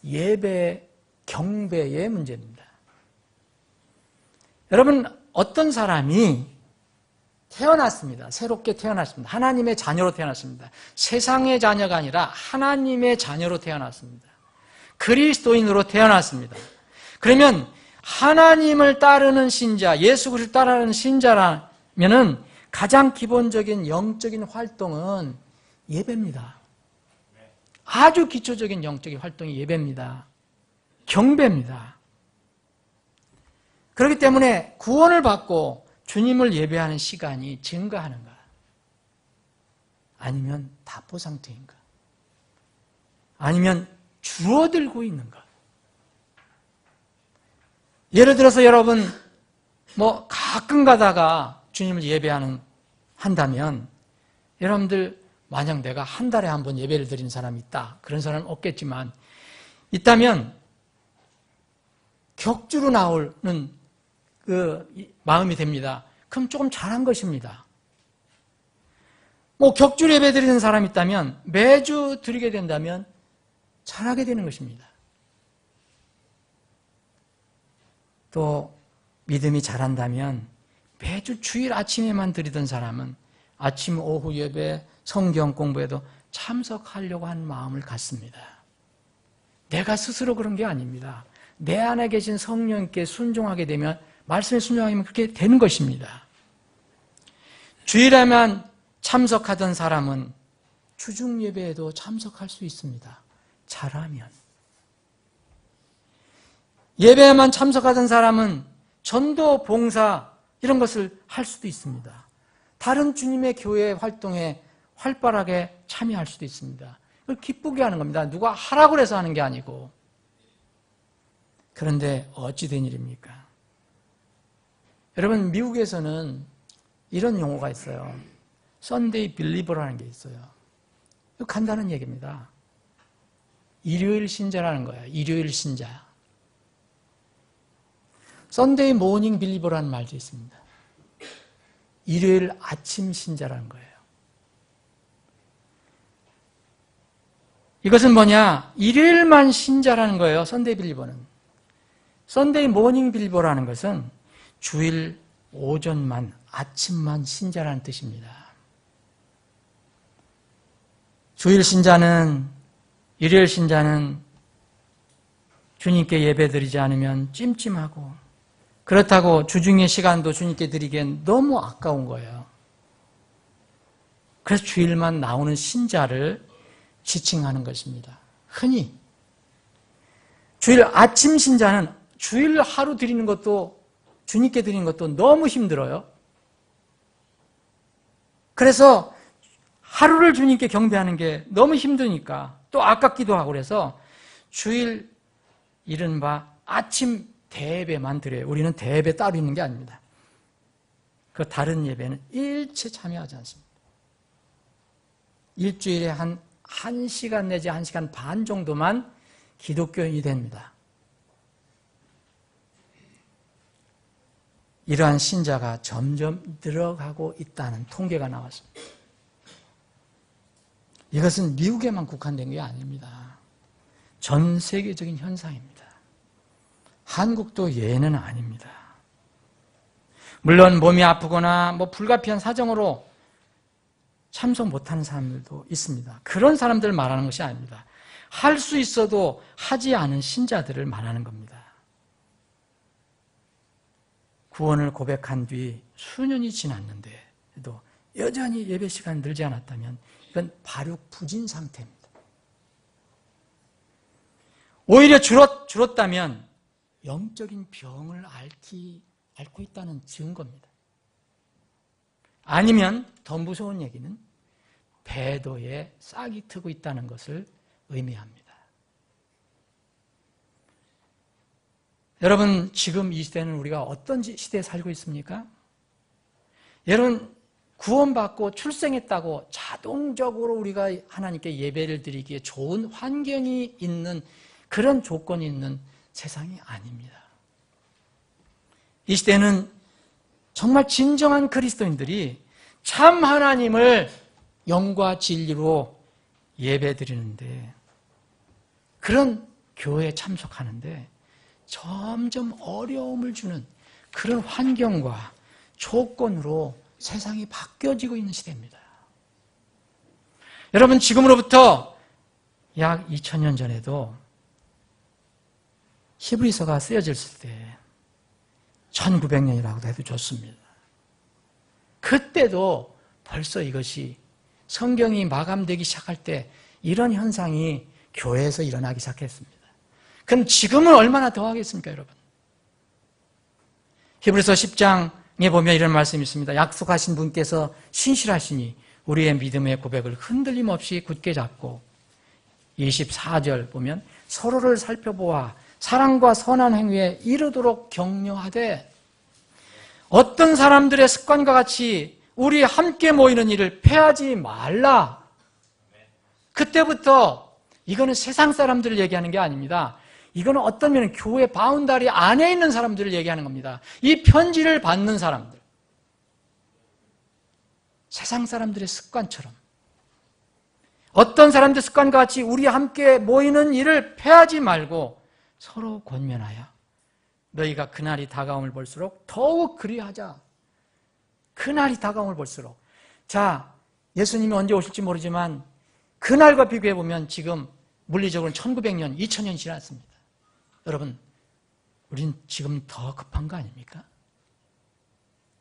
예배, 경배의 문제입니다. 여러분, 어떤 사람이 태어났습니다. 새롭게 태어났습니다. 하나님의 자녀로 태어났습니다. 세상의 자녀가 아니라 하나님의 자녀로 태어났습니다. 그리스도인으로 태어났습니다. 그러면 하나님을 따르는 신자, 예수 그리스도를 따르는 신자라면은 가장 기본적인 영적인 활동은 예배입니다. 아주 기초적인 영적인 활동이 예배입니다. 경배입니다. 그렇기 때문에 구원을 받고 주님을 예배하는 시간이 증가하는가? 아니면 답보 상태인가? 아니면 줄어들고 있는가? 예를 들어서 여러분 가끔 가다가 주님을 한다면 여러분들 만약 내가 한 달에 한 번 예배를 드리는 사람이 있다. 그런 사람은 없겠지만 있다면 격주로 나오는 그 마음이 됩니다. 그럼 조금 잘한 것입니다. 격주로 예배 드리는 사람이 있다면 매주 드리게 된다면 잘하게 되는 것입니다. 또 믿음이 자란다면 매주 주일 아침에만 드리던 사람은 아침, 오후 예배, 성경 공부에도 참석하려고 하는 마음을 갖습니다. 내가 스스로 그런 게 아닙니다. 내 안에 계신 성령께 순종하게 되면, 말씀에 순종하면 그렇게 되는 것입니다. 주일에만 참석하던 사람은 주중 예배에도 참석할 수 있습니다. 잘하면. 예배에만 참석하던 사람은 전도, 봉사 이런 것을 할 수도 있습니다. 다른 주님의 교회 활동에 활발하게 참여할 수도 있습니다. 그걸 기쁘게 하는 겁니다. 누가 하라고 해서 하는 게 아니고. 그런데 어찌 된 일입니까? 여러분, 미국에서는 이런 용어가 있어요. 썬데이 빌리버라는 게 있어요. 이거 간단한 얘기입니다. 일요일 신자라는 거예요. 일요일 신자. 썬데이 모닝 빌리버라는 말도 있습니다. 일요일 아침 신자라는 거예요. 이것은 뭐냐? 일요일만 신자라는 거예요. 썬데이 빌리버는. 썬데이 모닝 빌리버라는 것은 주일 오전만, 아침만 신자라는 뜻입니다. 주일 신자는, 일요일 신자는 주님께 예배드리지 않으면 찜찜하고, 그렇다고 주중의 시간도 주님께 드리기엔 너무 아까운 거예요. 그래서 주일만 나오는 신자를 지칭하는 것입니다. 흔히 주일 아침 신자는 주일 하루 드리는 것도, 주님께 드리는 것도 너무 힘들어요. 그래서 하루를 주님께 경배하는 게 너무 힘드니까, 또 아깝기도 하고, 그래서 주일 이른바 아침 대예배만 드려요. 우리는 대예배 따로 있는 게 아닙니다. 그 다른 예배는 일체 참여하지 않습니다. 일주일에 한 1시간 내지 1시간 반 정도만 기독교인이 됩니다. 이러한 신자가 점점 늘어가고 있다는 통계가 나왔습니다. 이것은 미국에만 국한된 게 아닙니다. 전 세계적인 현상입니다. 한국도 예는 아닙니다. 물론 몸이 아프거나 불가피한 사정으로 참석 못하는 사람들도 있습니다. 그런 사람들을 말하는 것이 아닙니다. 할 수 있어도 하지 않은 신자들을 말하는 겁니다. 구원을 고백한 뒤 수년이 지났는데도 여전히 예배 시간이 늘지 않았다면 이건 발육부진 상태입니다. 오히려 줄었다면 영적인 병을 앓고 있다는 증거입니다. 아니면 더 무서운 얘기는 배도에 싹이 트고 있다는 것을 의미합니다. 여러분, 지금 이 시대는 우리가 어떤 시대에 살고 있습니까? 여러분, 구원받고 출생했다고 자동적으로 우리가 하나님께 예배를 드리기에 좋은 환경이 있는, 그런 조건이 있는 세상이 아닙니다. 이 시대는 정말 진정한 그리스도인들이 참 하나님을 영과 진리로 예배드리는데, 그런 교회에 참석하는데 점점 어려움을 주는 그런 환경과 조건으로 세상이 바뀌어지고 있는 시대입니다. 여러분, 지금으로부터 약 2000년 전에도 히브리서가 쓰여졌을 때 1900년이라고도 해도 좋습니다. 그때도 벌써 이것이 성경이 마감되기 시작할 때 이런 현상이 교회에서 일어나기 시작했습니다. 그럼 지금은 얼마나 더 하겠습니까, 여러분? 히브리서 10장에 보면 이런 말씀이 있습니다. 약속하신 분께서 신실하시니 우리의 믿음의 고백을 흔들림 없이 굳게 잡고, 24절 보면 서로를 살펴보아 사랑과 선한 행위에 이르도록 격려하되, 어떤 사람들의 습관과 같이 우리 함께 모이는 일을 폐하지 말라. 그때부터 이거는 세상 사람들을 얘기하는 게 아닙니다. 이거는 어떤 면은 교회 바운다리 안에 있는 사람들을 얘기하는 겁니다. 이 편지를 받는 사람들. 세상 사람들의 습관처럼 어떤 사람들 습관과 같이 우리 함께 모이는 일을 폐하지 말고 서로 권면하여 너희가 그날이 다가옴을 볼수록 더욱 그리하자. 그날이 다가옴을 볼수록. 자, 예수님이 언제 오실지 모르지만 그날과 비교해보면 지금 물리적으로는 1900년, 2000년이 지났습니다. 여러분, 우린 지금 더 급한 거 아닙니까?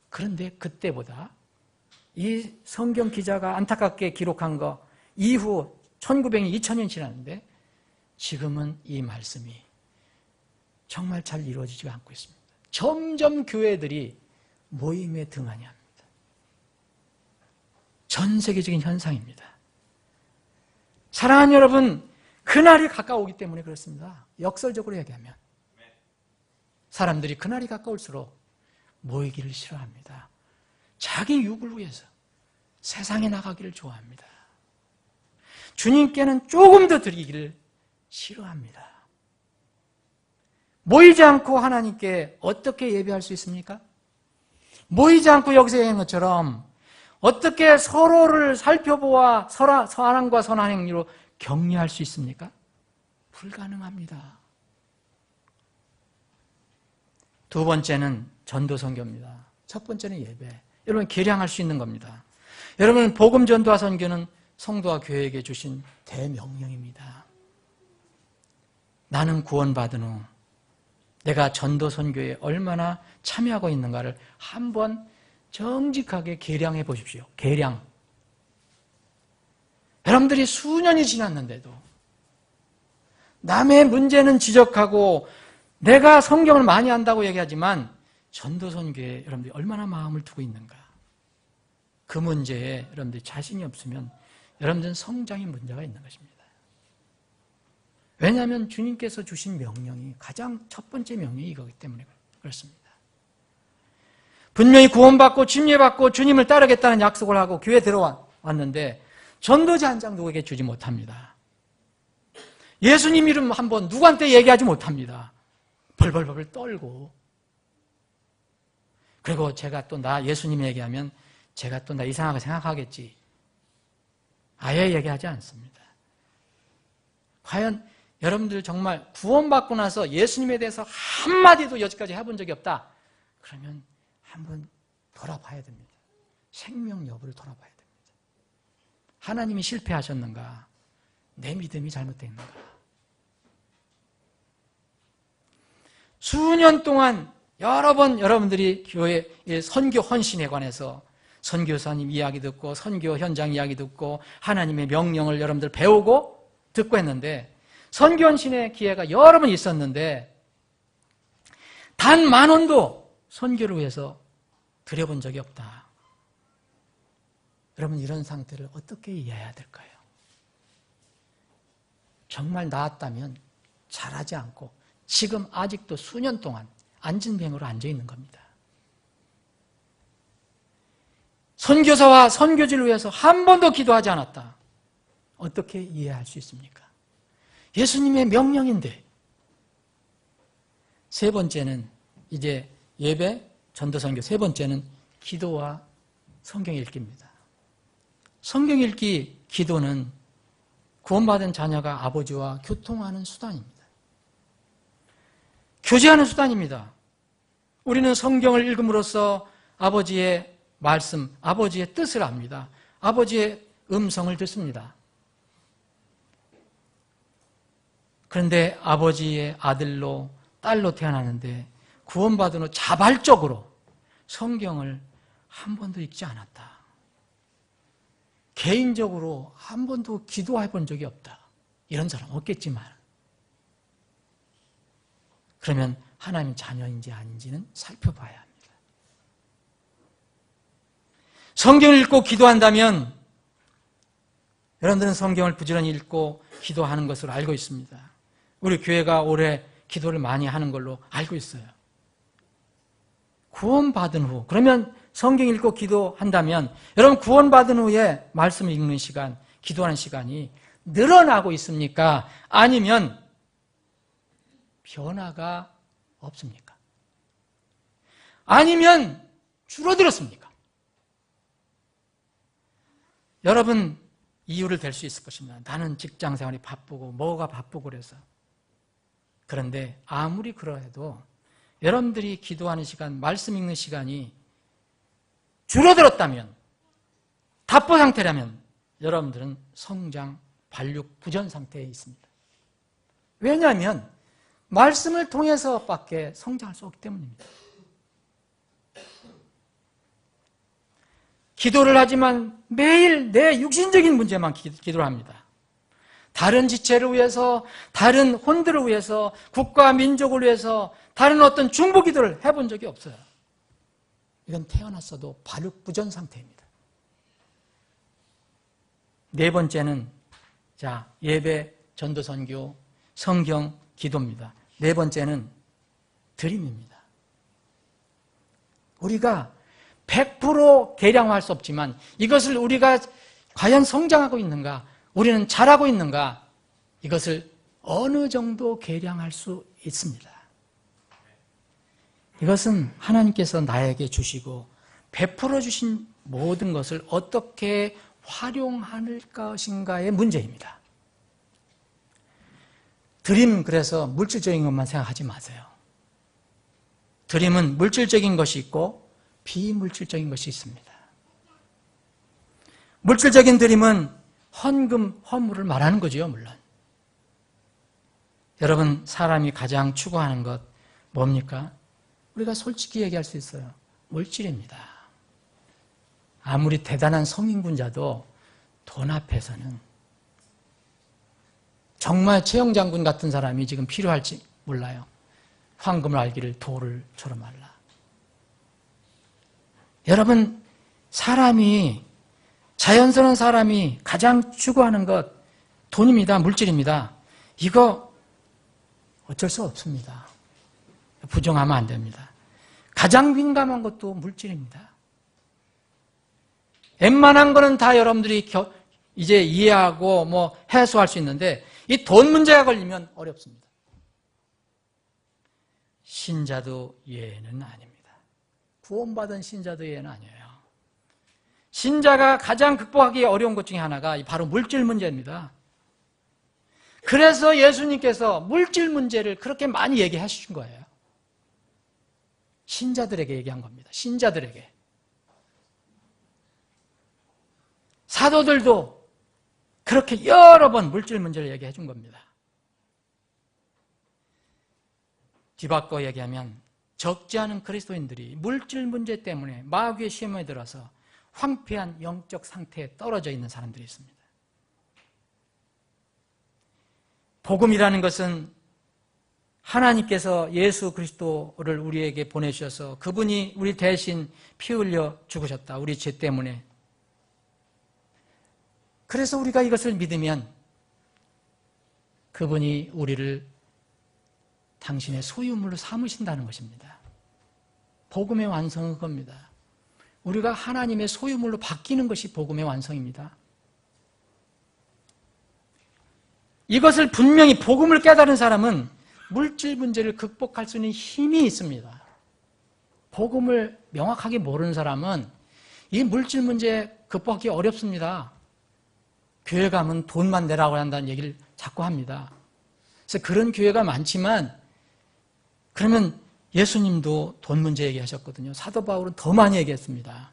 그런데 그때보다 이 성경 기자가 안타깝게 기록한 거 이후 1900년, 2000년 지났는데 지금은 이 말씀이 정말 잘 이루어지지 않고 있습니다. 점점 교회들이 모임에 등하냐 합니다. 전 세계적인 현상입니다. 사랑하는 여러분, 그날이 가까우기 때문에 그렇습니다. 역설적으로 얘기하면 사람들이 그날이 가까울수록 모이기를 싫어합니다. 자기 육을 위해서 세상에 나가기를 좋아합니다. 주님께는 조금 더 드리기를 싫어합니다. 모이지 않고 하나님께 어떻게 예배할 수 있습니까? 모이지 않고 여기서 얘기한 것처럼 어떻게 서로를 살펴보아 선함과 선한 행위로 격려할 수 있습니까? 불가능합니다. 두 번째는 전도 선교입니다. 첫 번째는 예배. 여러분, 계량할 수 있는 겁니다. 여러분, 복음 전도와 선교는 성도와 교회에게 주신 대명령입니다. 나는 구원받은 후 내가 전도 선교에 얼마나 참여하고 있는가를 한번 정직하게 계량해 보십시오. 계량. 여러분들이 수년이 지났는데도 남의 문제는 지적하고 내가 성경을 많이 안다고 얘기하지만 전도 선교에 여러분들이 얼마나 마음을 두고 있는가. 그 문제에 여러분들이 자신이 없으면 여러분들은 성장의 문제가 있는 것입니다. 왜냐하면 주님께서 주신 명령이 가장 첫 번째 명령이 이거기 때문에 그렇습니다. 분명히 구원받고 침례받고 주님을 따르겠다는 약속을 하고 교회에 들어왔는데 전도지 한 장 누구에게 주지 못합니다. 예수님 이름 한번 누구한테 얘기하지 못합니다. 벌벌벌 떨고. 그리고 제가 또 나 예수님 얘기하면 제가 또 나 이상하게 생각하겠지. 아예 얘기하지 않습니다. 과연 여러분들 정말 구원받고 나서 예수님에 대해서 한마디도 여지까지 해본 적이 없다. 그러면 한번 돌아봐야 됩니다. 생명 여부를 돌아봐야 됩니다. 하나님이 실패하셨는가? 내 믿음이 잘못됐는가? 수년 동안 여러 번 여러분들이 교회의 선교 헌신에 관해서 선교사님 이야기 듣고 선교 현장 이야기 듣고 하나님의 명령을 여러분들 배우고 듣고 했는데 선교 헌신의 기회가 여러 번 있었는데 단 10,000원도 선교를 위해서 드려본 적이 없다. 여러분, 이런 상태를 어떻게 이해해야 될까요? 정말 나았다면 잘하지 않고 지금 아직도 수년 동안 안진뱅으로 앉아있는 겁니다. 선교사와 선교지를 위해서 한 번도 기도하지 않았다. 어떻게 이해할 수 있습니까? 예수님의 명령인데. 세 번째는 이제 예배, 전도 선교. 세 번째는 기도와 성경 읽기입니다. 성경 읽기, 기도는 구원받은 자녀가 아버지와 교통하는 수단입니다. 교제하는 수단입니다. 우리는 성경을 읽음으로써 아버지의 말씀, 아버지의 뜻을 압니다. 아버지의 음성을 듣습니다. 그런데 아버지의 아들로 딸로 태어나는데 구원받은 후 자발적으로 성경을 한 번도 읽지 않았다. 개인적으로 한 번도 기도해 본 적이 없다. 이런 사람 없겠지만 그러면 하나님 자녀인지 아닌지는 살펴봐야 합니다. 성경을 읽고 기도한다면 여러분들은 성경을 부지런히 읽고 기도하는 것으로 알고 있습니다. 우리 교회가 올해 기도를 많이 하는 걸로 알고 있어요. 구원받은 후, 그러면 성경 읽고 기도한다면 여러분 구원받은 후에 말씀을 읽는 시간, 기도하는 시간이 늘어나고 있습니까? 아니면 변화가 없습니까? 아니면 줄어들었습니까? 여러분 이유를 댈 수 있을 것입니다. 나는 직장 생활이 바쁘고 뭐가 바쁘고 그래서. 그런데 아무리 그러해도 여러분들이 기도하는 시간, 말씀 읽는 시간이 줄어들었다면, 답보 상태라면 여러분들은 성장, 발육, 부전 상태에 있습니다. 왜냐하면 말씀을 통해서밖에 성장할 수 없기 때문입니다. 기도를 하지만 매일 내 육신적인 문제만 기도를 합니다. 다른 지체를 위해서, 다른 혼들을 위해서, 국가 민족을 위해서 다른 어떤 중보 기도를 해본 적이 없어요. 이건 태어났어도 발육부전 상태입니다. 네 번째는 자, 예배, 전도, 선교, 성경, 기도입니다. 네 번째는 드림입니다. 우리가 100% 계량화할 수 없지만 이것을 우리가 과연 성장하고 있는가, 우리는 잘하고 있는가, 이것을 어느 정도 계량할 수 있습니다. 이것은 하나님께서 나에게 주시고 베풀어 주신 모든 것을 어떻게 활용할 것인가의 문제입니다. 드림, 그래서 물질적인 것만 생각하지 마세요. 드림은 물질적인 것이 있고 비물질적인 것이 있습니다. 물질적인 드림은 헌금, 허물을 말하는 거죠, 물론. 여러분, 사람이 가장 추구하는 것 뭡니까? 우리가 솔직히 얘기할 수 있어요. 물질입니다. 아무리 대단한 성인군자도 돈 앞에서는, 정말 최영 장군 같은 사람이 지금 필요할지 몰라요. 황금을 알기를 돌을 쳐러 말라. 여러분, 사람이, 자연스러운 사람이 가장 추구하는 것 돈입니다. 물질입니다. 이거 어쩔 수 없습니다. 부정하면 안 됩니다. 가장 민감한 것도 물질입니다. 웬만한 거는 다 여러분들이 이제 이해하고 뭐 해소할 수 있는데 이 돈 문제가 걸리면 어렵습니다. 신자도 예는 아닙니다. 구원받은 신자도 예는 아니에요. 신자가 가장 극복하기 어려운 것 중에 하나가 바로 물질 문제입니다. 그래서 예수님께서 물질 문제를 그렇게 많이 얘기하신 거예요. 신자들에게 얘기한 겁니다. 신자들에게. 사도들도 그렇게 여러 번 물질 문제를 얘기해 준 겁니다. 뒤바꿔 얘기하면 적지 않은 그리스도인들이 물질 문제 때문에 마귀의 시험에 들어서 황폐한 영적 상태에 떨어져 있는 사람들이 있습니다. 복음이라는 것은 하나님께서 예수 그리스도를 우리에게 보내주셔서 그분이 우리 대신 피 흘려 죽으셨다. 우리 죄 때문에. 그래서 우리가 이것을 믿으면 그분이 우리를 당신의 소유물로 삼으신다는 것입니다. 복음의 완성은 그겁니다. 우리가 하나님의 소유물로 바뀌는 것이 복음의 완성입니다. 이것을 분명히 복음을 깨달은 사람은 물질 문제를 극복할 수 있는 힘이 있습니다. 복음을 명확하게 모르는 사람은 이 물질 문제 극복하기 어렵습니다. 교회 가면 돈만 내라고 한다는 얘기를 자꾸 합니다. 그래서 그런 교회가 많지만 그러면 예수님도 돈 문제 얘기하셨거든요. 사도 바울은 더 많이 얘기했습니다.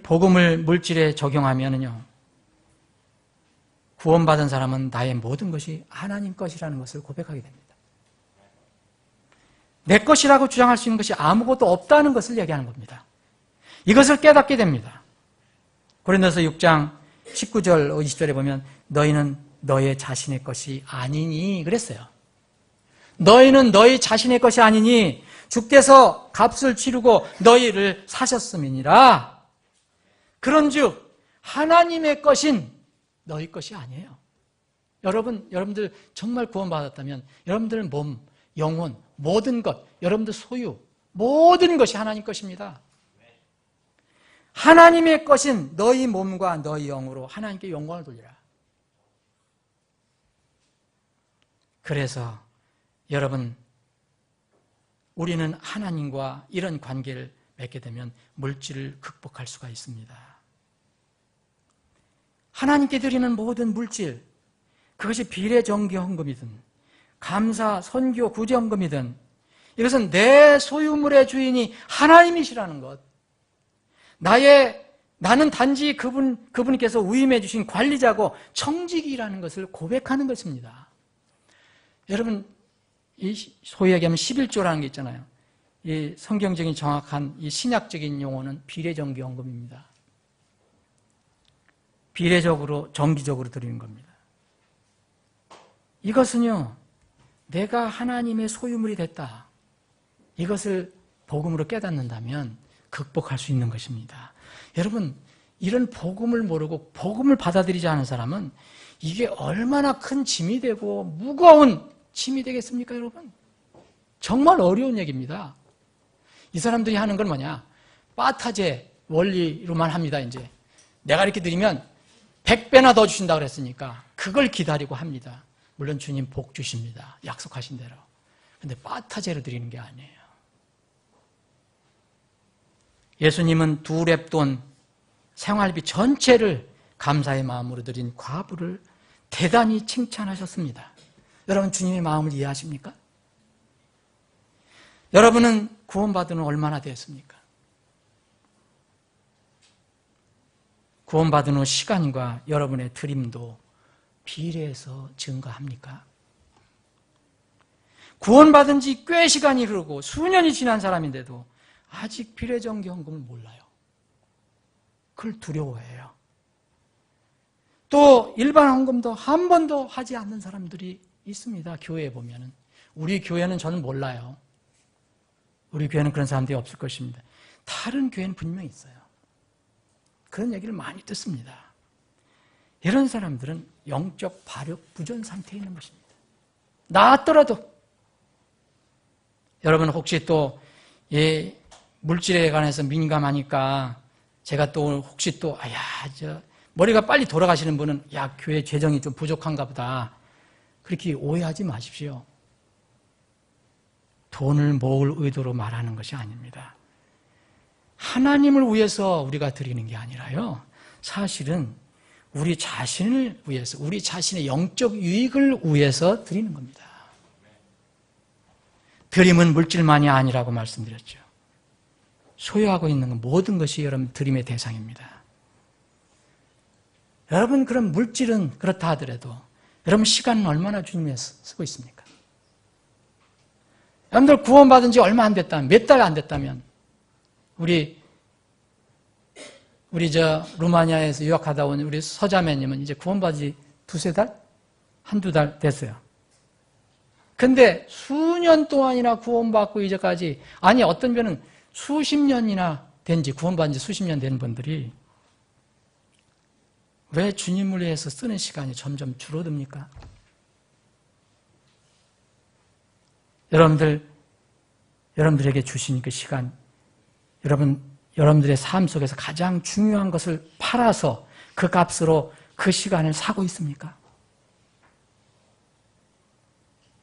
복음을 물질에 적용하면요, 구원받은 사람은 나의 모든 것이 하나님 것이라는 것을 고백하게 됩니다. 내 것이라고 주장할 수 있는 것이 아무것도 없다는 것을 얘기하는 겁니다. 이것을 깨닫게 됩니다. 고린도서 6장 19절 20절에 보면 너희는 너의 자신의 것이 아니니 그랬어요. 너희는 너희 자신의 것이 아니니 주께서 값을 치르고 너희를 사셨음이니라. 그런즉 하나님의 것인 너희 것이 아니에요. 여러분들 정말 구원받았다면 여러분들 몸, 영혼, 모든 것, 여러분들 소유, 모든 것이 하나님 것입니다. 하나님의 것인 너희 몸과 너희 영으로 하나님께 영광을 돌리라. 그래서 여러분, 우리는 하나님과 이런 관계를 맺게 되면 물질을 극복할 수가 있습니다. 하나님께 드리는 모든 물질, 그것이 비례, 정기, 헌금이든 감사, 선교, 구제 헌금이든 이것은 내 소유물의 주인이 하나님이시라는 것, 나는 단지 그분께서 위임해 주신 관리자고 청직이라는 것을 고백하는 것입니다. 여러분, 이 소위 얘기하면 11조라는 게 있잖아요. 이 성경적인 정확한 이 신약적인 용어는 비례정기헌금입니다. 비례적으로, 정기적으로 드리는 겁니다. 이것은요, 내가 하나님의 소유물이 됐다. 이것을 복음으로 깨닫는다면 극복할 수 있는 것입니다. 여러분, 이런 복음을 모르고 복음을 받아들이지 않은 사람은 이게 얼마나 큰 짐이 되고 무거운 짐이 되겠습니까, 여러분? 정말 어려운 얘기입니다. 이 사람들이 하는 건 뭐냐? 빠타제 원리로만 합니다, 이제. 내가 이렇게 드리면 100배나 더 주신다 그랬으니까 그걸 기다리고 합니다. 물론 주님 복 주십니다. 약속하신 대로. 근데 빠타제로 드리는 게 아니에요. 예수님은 두 렙돈 생활비 전체를 감사의 마음으로 드린 과부를 대단히 칭찬하셨습니다. 여러분 주님의 마음을 이해하십니까? 여러분은 구원받은 후 얼마나 되었습니까? 구원받은 후 시간과 여러분의 드림도 비례해서 증가합니까? 구원받은 지 꽤 시간이 흐르고 수년이 지난 사람인데도 아직 비례정기헌금을 몰라요. 그걸 두려워해요. 또 일반 헌금도 한 번도 하지 않는 사람들이 있습니다. 교회에 보면은. 우리 교회는 저는 몰라요. 우리 교회는 그런 사람들이 없을 것입니다. 다른 교회는 분명히 있어요. 그런 얘기를 많이 듣습니다. 이런 사람들은 영적 발육 부전 상태에 있는 것입니다. 나았더라도 여러분 혹시 또 물질에 관해서 민감하니까 제가 또 혹시 또 머리가 빨리 돌아가시는 분은 교회 재정이 좀 부족한가 보다 그렇게 오해하지 마십시오. 돈을 모을 의도로 말하는 것이 아닙니다. 하나님을 위해서 우리가 드리는 게 아니라요. 사실은 우리 자신을 위해서, 우리 자신의 영적 유익을 위해서 드리는 겁니다. 드림은 물질만이 아니라고 말씀드렸죠. 소유하고 있는 건 모든 것이 여러분 드림의 대상입니다. 여러분 그럼 물질은 그렇다 하더라도 여러분 시간은 얼마나 주님에 쓰고 있습니까? 여러분들 구원받은 지 얼마 안 됐다면, 몇 달 안 됐다면 우리 루마니아에서 유학하다 온 우리 서자매님은 이제 구원받은 지 두세 달? 한두 달 됐어요. 근데 수년 동안이나 구원받고 이제까지, 아니 어떤 분은 수십 년이나 된지, 구원받은 지 수십 년 된 분들이 왜 주님을 위해서 쓰는 시간이 점점 줄어듭니까? 여러분들에게 주신 그 시간, 여러분들의 삶 속에서 가장 중요한 것을 팔아서 그 값으로 그 시간을 사고 있습니까?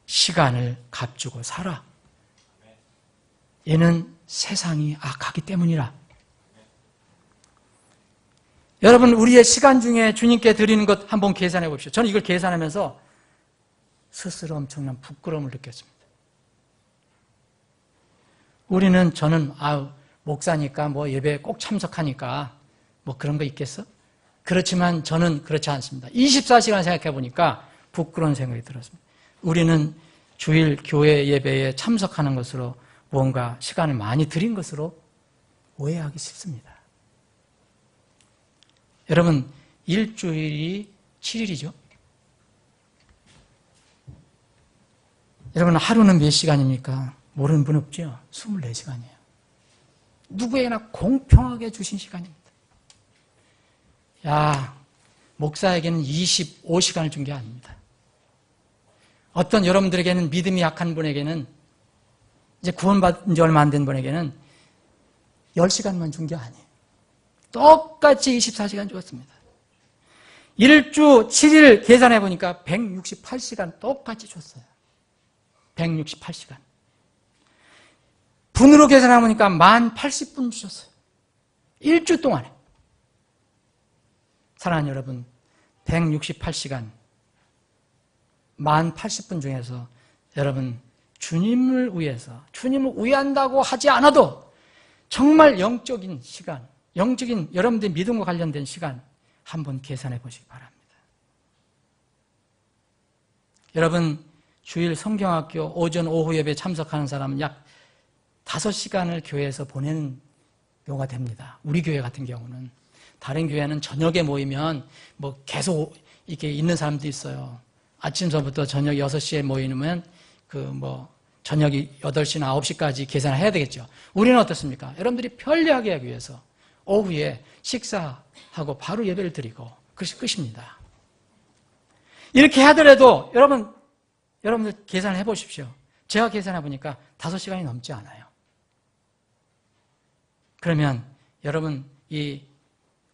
시간을 값주고 살아. 얘는 세상이 악하기 때문이라. 여러분 우리의 시간 중에 주님께 드리는 것 한번 계산해 봅시다. 저는 이걸 계산하면서 스스로 엄청난 부끄러움을 느꼈습니다. 저는 목사니까 예배에 꼭 참석하니까 그런 거 있겠어? 그렇지만 저는 그렇지 않습니다. 24시간 생각해 보니까 부끄러운 생각이 들었습니다. 우리는 주일 교회 예배에 참석하는 것으로 뭔가 시간을 많이 들인 것으로 오해하기 쉽습니다. 여러분 일주일이 7일이죠. 여러분 하루는 몇 시간입니까? 모르는 분 없죠? 24시간이에요. 누구에게나 공평하게 주신 시간입니다. 목사에게는 25시간을 준 게 아닙니다. 어떤 여러분들에게는 믿음이 약한 분에게는 이제 구원받은 지 얼마 안 된 분에게는 10시간만 준 게 아니에요. 똑같이 24시간 주었습니다. 1주 7일 계산해 보니까 168시간 똑같이 줬어요. 168시간. 분으로 계산해 보니까 1080분 주셨어요. 1주 동안에. 사랑하는 여러분, 168시간, 1080분 중에서 여러분 주님을 위해서, 주님을 위한다고 하지 않아도 정말 영적인 시간, 영적인 여러분들의 믿음과 관련된 시간 한번 계산해 보시기 바랍니다. 여러분 주일 성경학교 오전 오후 예배에 참석하는 사람은 약 5시간을 교회에서 보내는 경우가 됩니다. 우리 교회 같은 경우는. 다른 교회는 저녁에 모이면 계속 이렇게 있는 사람도 있어요. 아침서부터 저녁 6시에 모이면 저녁이 8시나 9시까지 계산을 해야 되겠죠. 우리는 어떻습니까? 여러분들이 편리하게 하기 위해서 오후에 식사하고 바로 예배를 드리고 그것이 끝입니다. 이렇게 하더라도 여러분들 계산을 해보십시오. 제가 계산해 보니까 5시간이 넘지 않아요. 그러면 여러분 이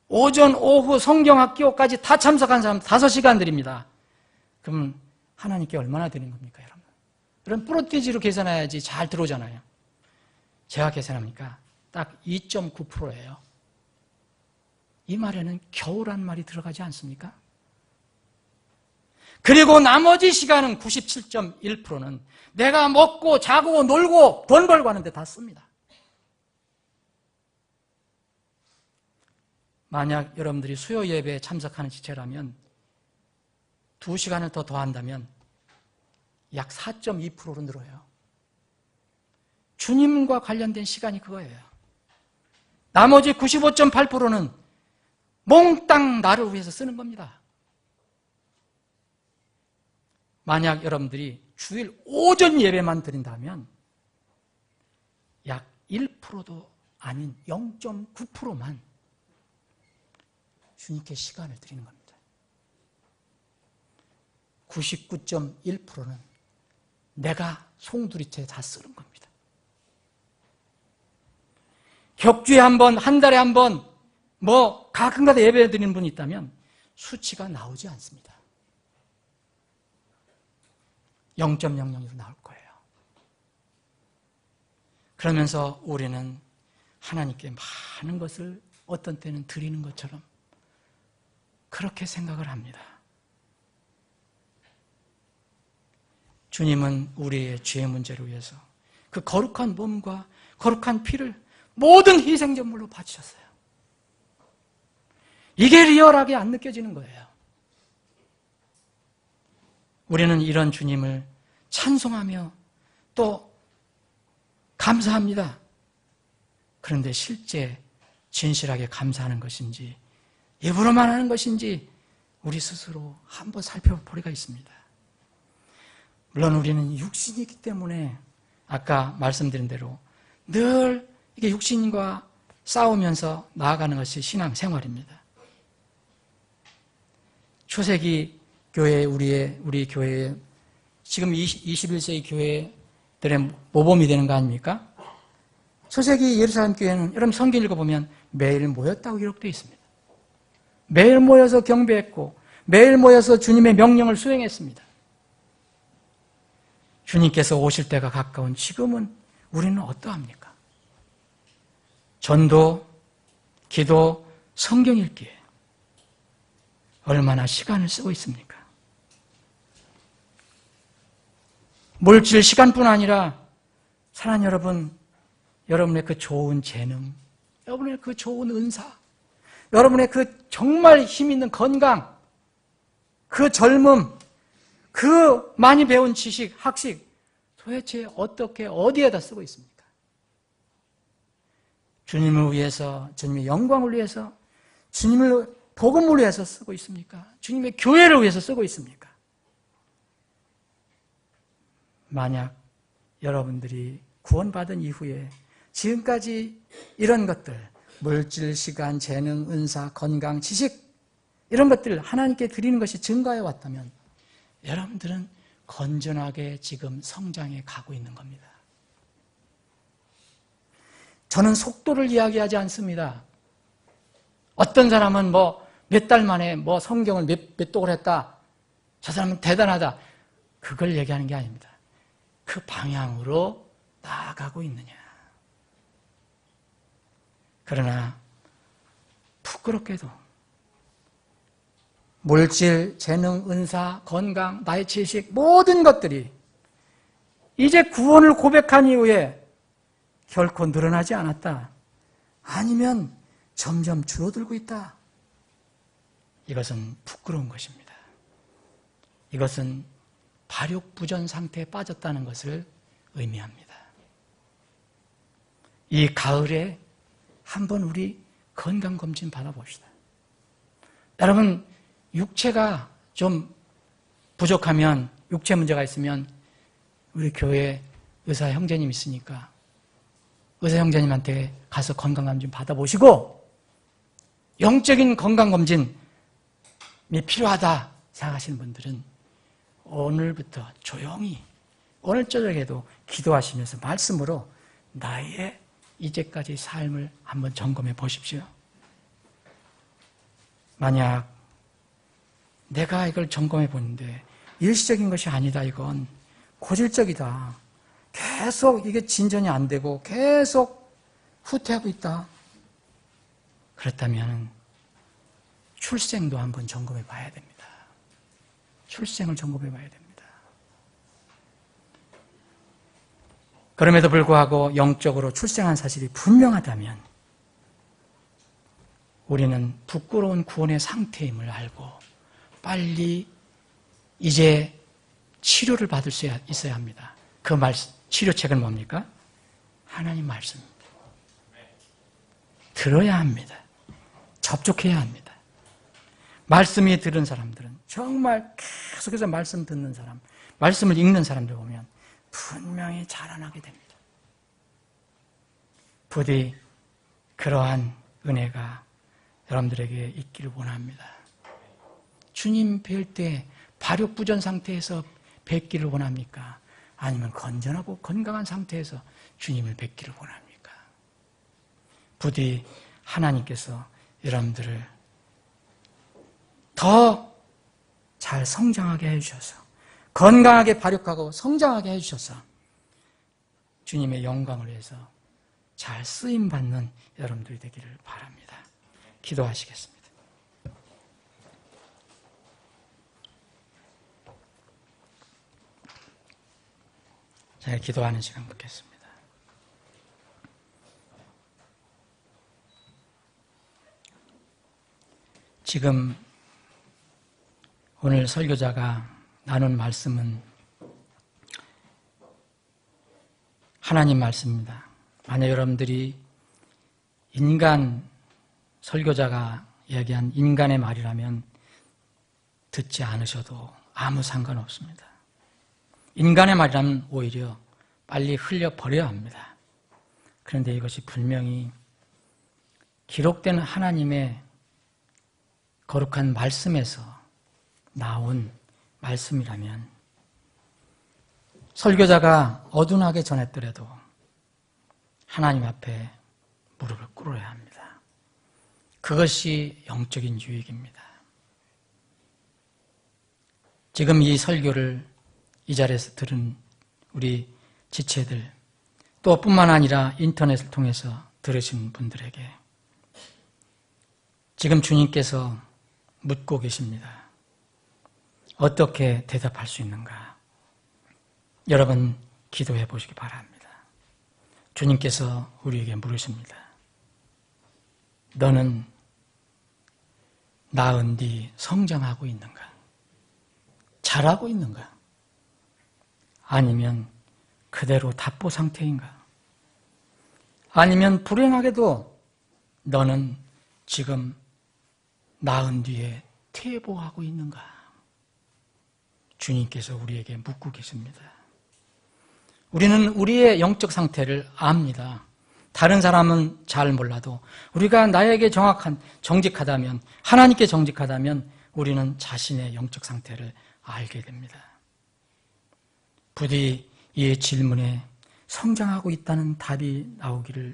오전, 오후 성경학교까지 다 참석한 사람 5시간 드립니다. 그럼 하나님께 얼마나 드리는 겁니까, 여러분? 여러분 프로티지로 계산해야지 잘 들어오잖아요. 제가 계산합니까? 딱 2.9%예요. 이 말에는 겨우란 말이 들어가지 않습니까? 그리고 나머지 시간은 97.1%는 내가 먹고 자고 놀고 돈 벌고 하는데 다 씁니다. 만약 여러분들이 수요 예배에 참석하는 지체라면 2시간을 더 더한다면 약 4.2%로 늘어요. 주님과 관련된 시간이 그거예요. 나머지 95.8%는 몽땅 나를 위해서 쓰는 겁니다. 만약 여러분들이 주일 오전 예배만 드린다면 약 1%도 아닌 0.9%만 주님께 시간을 드리는 겁니다. 99.1%는 내가 송두리째 다 쓰는 겁니다. 격주에 한 번, 한 달에 한 번, 가끔가다 예배 드리는 분이 있다면 수치가 나오지 않습니다. 0.00으로 나올 거예요. 그러면서 우리는 하나님께 많은 것을 어떤 때는 드리는 것처럼 그렇게 생각을 합니다. 주님은 우리의 죄 문제를 위해서 그 거룩한 몸과 거룩한 피를 모든 희생제물로 바치셨어요. 이게 리얼하게 안 느껴지는 거예요. 우리는 이런 주님을 찬송하며 또 감사합니다. 그런데 실제 진실하게 감사하는 것인지 입으로만 하는 것인지 우리 스스로 한번 살펴볼 필요가 있습니다. 물론 우리는 육신이기 때문에 아까 말씀드린 대로 늘 이게 육신과 싸우면서 나아가는 것이 신앙생활입니다. 초세기 교회, 우리 교회에 지금 21세기 교회들의 모범이 되는 거 아닙니까? 초세기 예루살렘 교회는 여러분 성경 읽어보면 매일 모였다고 기록되어 있습니다. 매일 모여서 경배했고 매일 모여서 주님의 명령을 수행했습니다. 주님께서 오실 때가 가까운 지금은 우리는 어떠합니까? 전도, 기도, 성경 읽기에 얼마나 시간을 쓰고 있습니까? 물질 시간뿐 아니라 사랑하는 여러분, 여러분의 그 좋은 재능, 여러분의 그 좋은 은사, 여러분의 그 정말 힘 있는 건강, 그 젊음, 그 많이 배운 지식, 학식, 도대체 어떻게 어디에다 쓰고 있습니까? 주님을 위해서, 주님의 영광을 위해서, 주님을 복음을 위해서 쓰고 있습니까? 주님의 교회를 위해서 쓰고 있습니까? 만약 여러분들이 구원받은 이후에 지금까지 이런 것들, 물질, 시간, 재능, 은사, 건강, 지식 이런 것들을 하나님께 드리는 것이 증가해 왔다면 여러분들은 건전하게 지금 성장해 가고 있는 겁니다. 저는 속도를 이야기하지 않습니다. 어떤 사람은 몇 달 만에 성경을 몇 독을 했다. 저 사람은 대단하다. 그걸 얘기하는 게 아닙니다. 그 방향으로 나아가고 있느냐. 그러나 부끄럽게도 물질, 재능, 은사, 건강, 나의 지식 모든 것들이 이제 구원을 고백한 이후에 결코 늘어나지 않았다. 아니면 점점 줄어들고 있다. 이것은 부끄러운 것입니다. 이것은 발육부전 상태에 빠졌다는 것을 의미합니다. 이 가을에 한번 우리 건강검진 받아봅시다. 여러분, 육체가 좀 부족하면, 육체 문제가 있으면 우리 교회 의사 형제님 있으니까 의사 형제님한테 가서 건강검진 받아보시고 영적인 건강검진이 필요하다 생각하시는 분들은 오늘부터 조용히 오늘 저녁에도 기도하시면서 말씀으로 나의 이제까지 삶을 한번 점검해 보십시오. 만약 내가 이걸 점검해 보는데 일시적인 것이 아니다, 이건 고질적이다, 계속 이게 진전이 안 되고 계속 후퇴하고 있다, 그렇다면 출생도 한번 점검해 봐야 됩니다. 출생을 점검해 봐야 됩니다. 그럼에도 불구하고 영적으로 출생한 사실이 분명하다면 우리는 부끄러운 구원의 상태임을 알고 빨리 이제 치료를 받을 수 있어야 합니다. 그 치료책은 뭡니까? 하나님 말씀입니다. 들어야 합니다. 접촉해야 합니다. 말씀이 들은 사람들은 정말 계속해서 말씀 듣는 사람, 말씀을 읽는 사람들 보면 분명히 자라나게 됩니다. 부디 그러한 은혜가 여러분들에게 있기를 원합니다. 주님 뵐 때 발육부전 상태에서 뵙기를 원합니까? 아니면 건전하고 건강한 상태에서 주님을 뵙기를 원합니까? 부디 하나님께서 여러분들을 더 잘 성장하게 해주셔서 건강하게 발육하고 성장하게 해주셔서 주님의 영광을 위해서 잘 쓰임받는 여러분들이 되기를 바랍니다. 기도하시겠습니다. 자, 기도하는 시간 갖겠습니다. 지금 오늘 설교자가 나눈 말씀은 하나님 말씀입니다. 만약 여러분들이 인간 설교자가 이야기한 인간의 말이라면 듣지 않으셔도 아무 상관없습니다. 인간의 말이라면 오히려 빨리 흘려버려야 합니다. 그런데 이것이 분명히 기록된 하나님의 거룩한 말씀에서 나온 말씀이라면 설교자가 어둔하게 전했더라도 하나님 앞에 무릎을 꿇어야 합니다. 그것이 영적인 유익입니다. 지금 이 설교를 이 자리에서 들은 우리 지체들, 또 뿐만 아니라 인터넷을 통해서 들으신 분들에게 지금 주님께서 묻고 계십니다. 어떻게 대답할 수 있는가? 여러분 기도해 보시기 바랍니다. 주님께서 우리에게 물으십니다. 너는 낳은 뒤 성장하고 있는가? 잘하고 있는가? 아니면 그대로 답보 상태인가? 아니면 불행하게도 너는 지금 낳은 뒤에 퇴보하고 있는가? 주님께서 우리에게 묻고 계십니다. 우리는 우리의 영적 상태를 압니다. 다른 사람은 잘 몰라도 우리가 나에게 정직하다면, 하나님께 정직하다면 우리는 자신의 영적 상태를 알게 됩니다. 부디 이 질문에 성장하고 있다는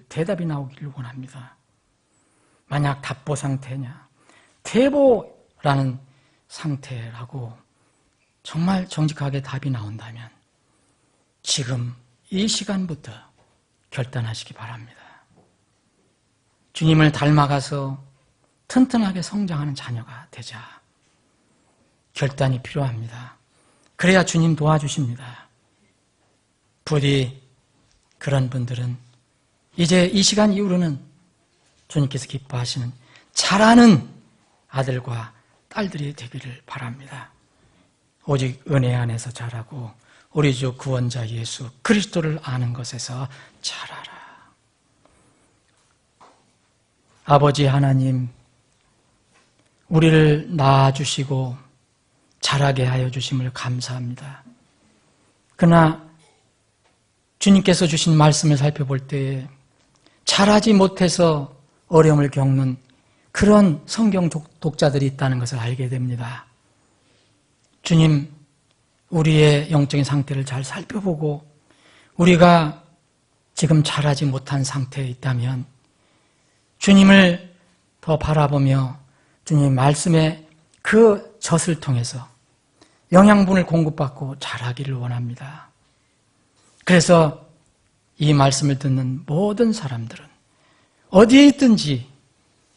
대답이 나오기를 원합니다. 만약 답보 상태냐, 퇴보라는 상태라고 정말 정직하게 답이 나온다면 지금 이 시간부터 결단하시기 바랍니다. 주님을 닮아가서 튼튼하게 성장하는 자녀가 되자. 결단이 필요합니다. 그래야 주님 도와주십니다. 부디 그런 분들은 이제 이 시간 이후로는 주님께서 기뻐하시는 자라는 아들과 딸들이 되기를 바랍니다. 오직 은혜 안에서 자라고 우리 주 구원자 예수 그리스도를 아는 것에서 자라라. 아버지 하나님, 우리를 낳아주시고 자라게 하여 주심을 감사합니다. 그러나 주님께서 주신 말씀을 살펴볼 때에 자라지 못해서 어려움을 겪는 그런 성경 독자들이 있다는 것을 알게 됩니다. 주님, 우리의 영적인 상태를 잘 살펴보고 우리가 지금 잘하지 못한 상태에 있다면 주님을 더 바라보며 주님 말씀의 그 젖을 통해서 영양분을 공급받고 잘하기를 원합니다. 그래서 이 말씀을 듣는 모든 사람들은 어디에 있든지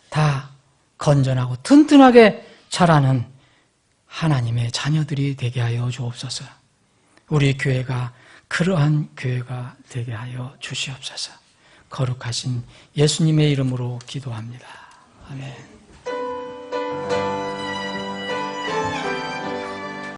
다 건전하고 튼튼하게 자라는 하나님의 자녀들이 되게 하여 주옵소서. 우리 교회가 그러한 교회가 되게 하여 주시옵소서. 거룩하신 예수님의 이름으로 기도합니다. 아멘.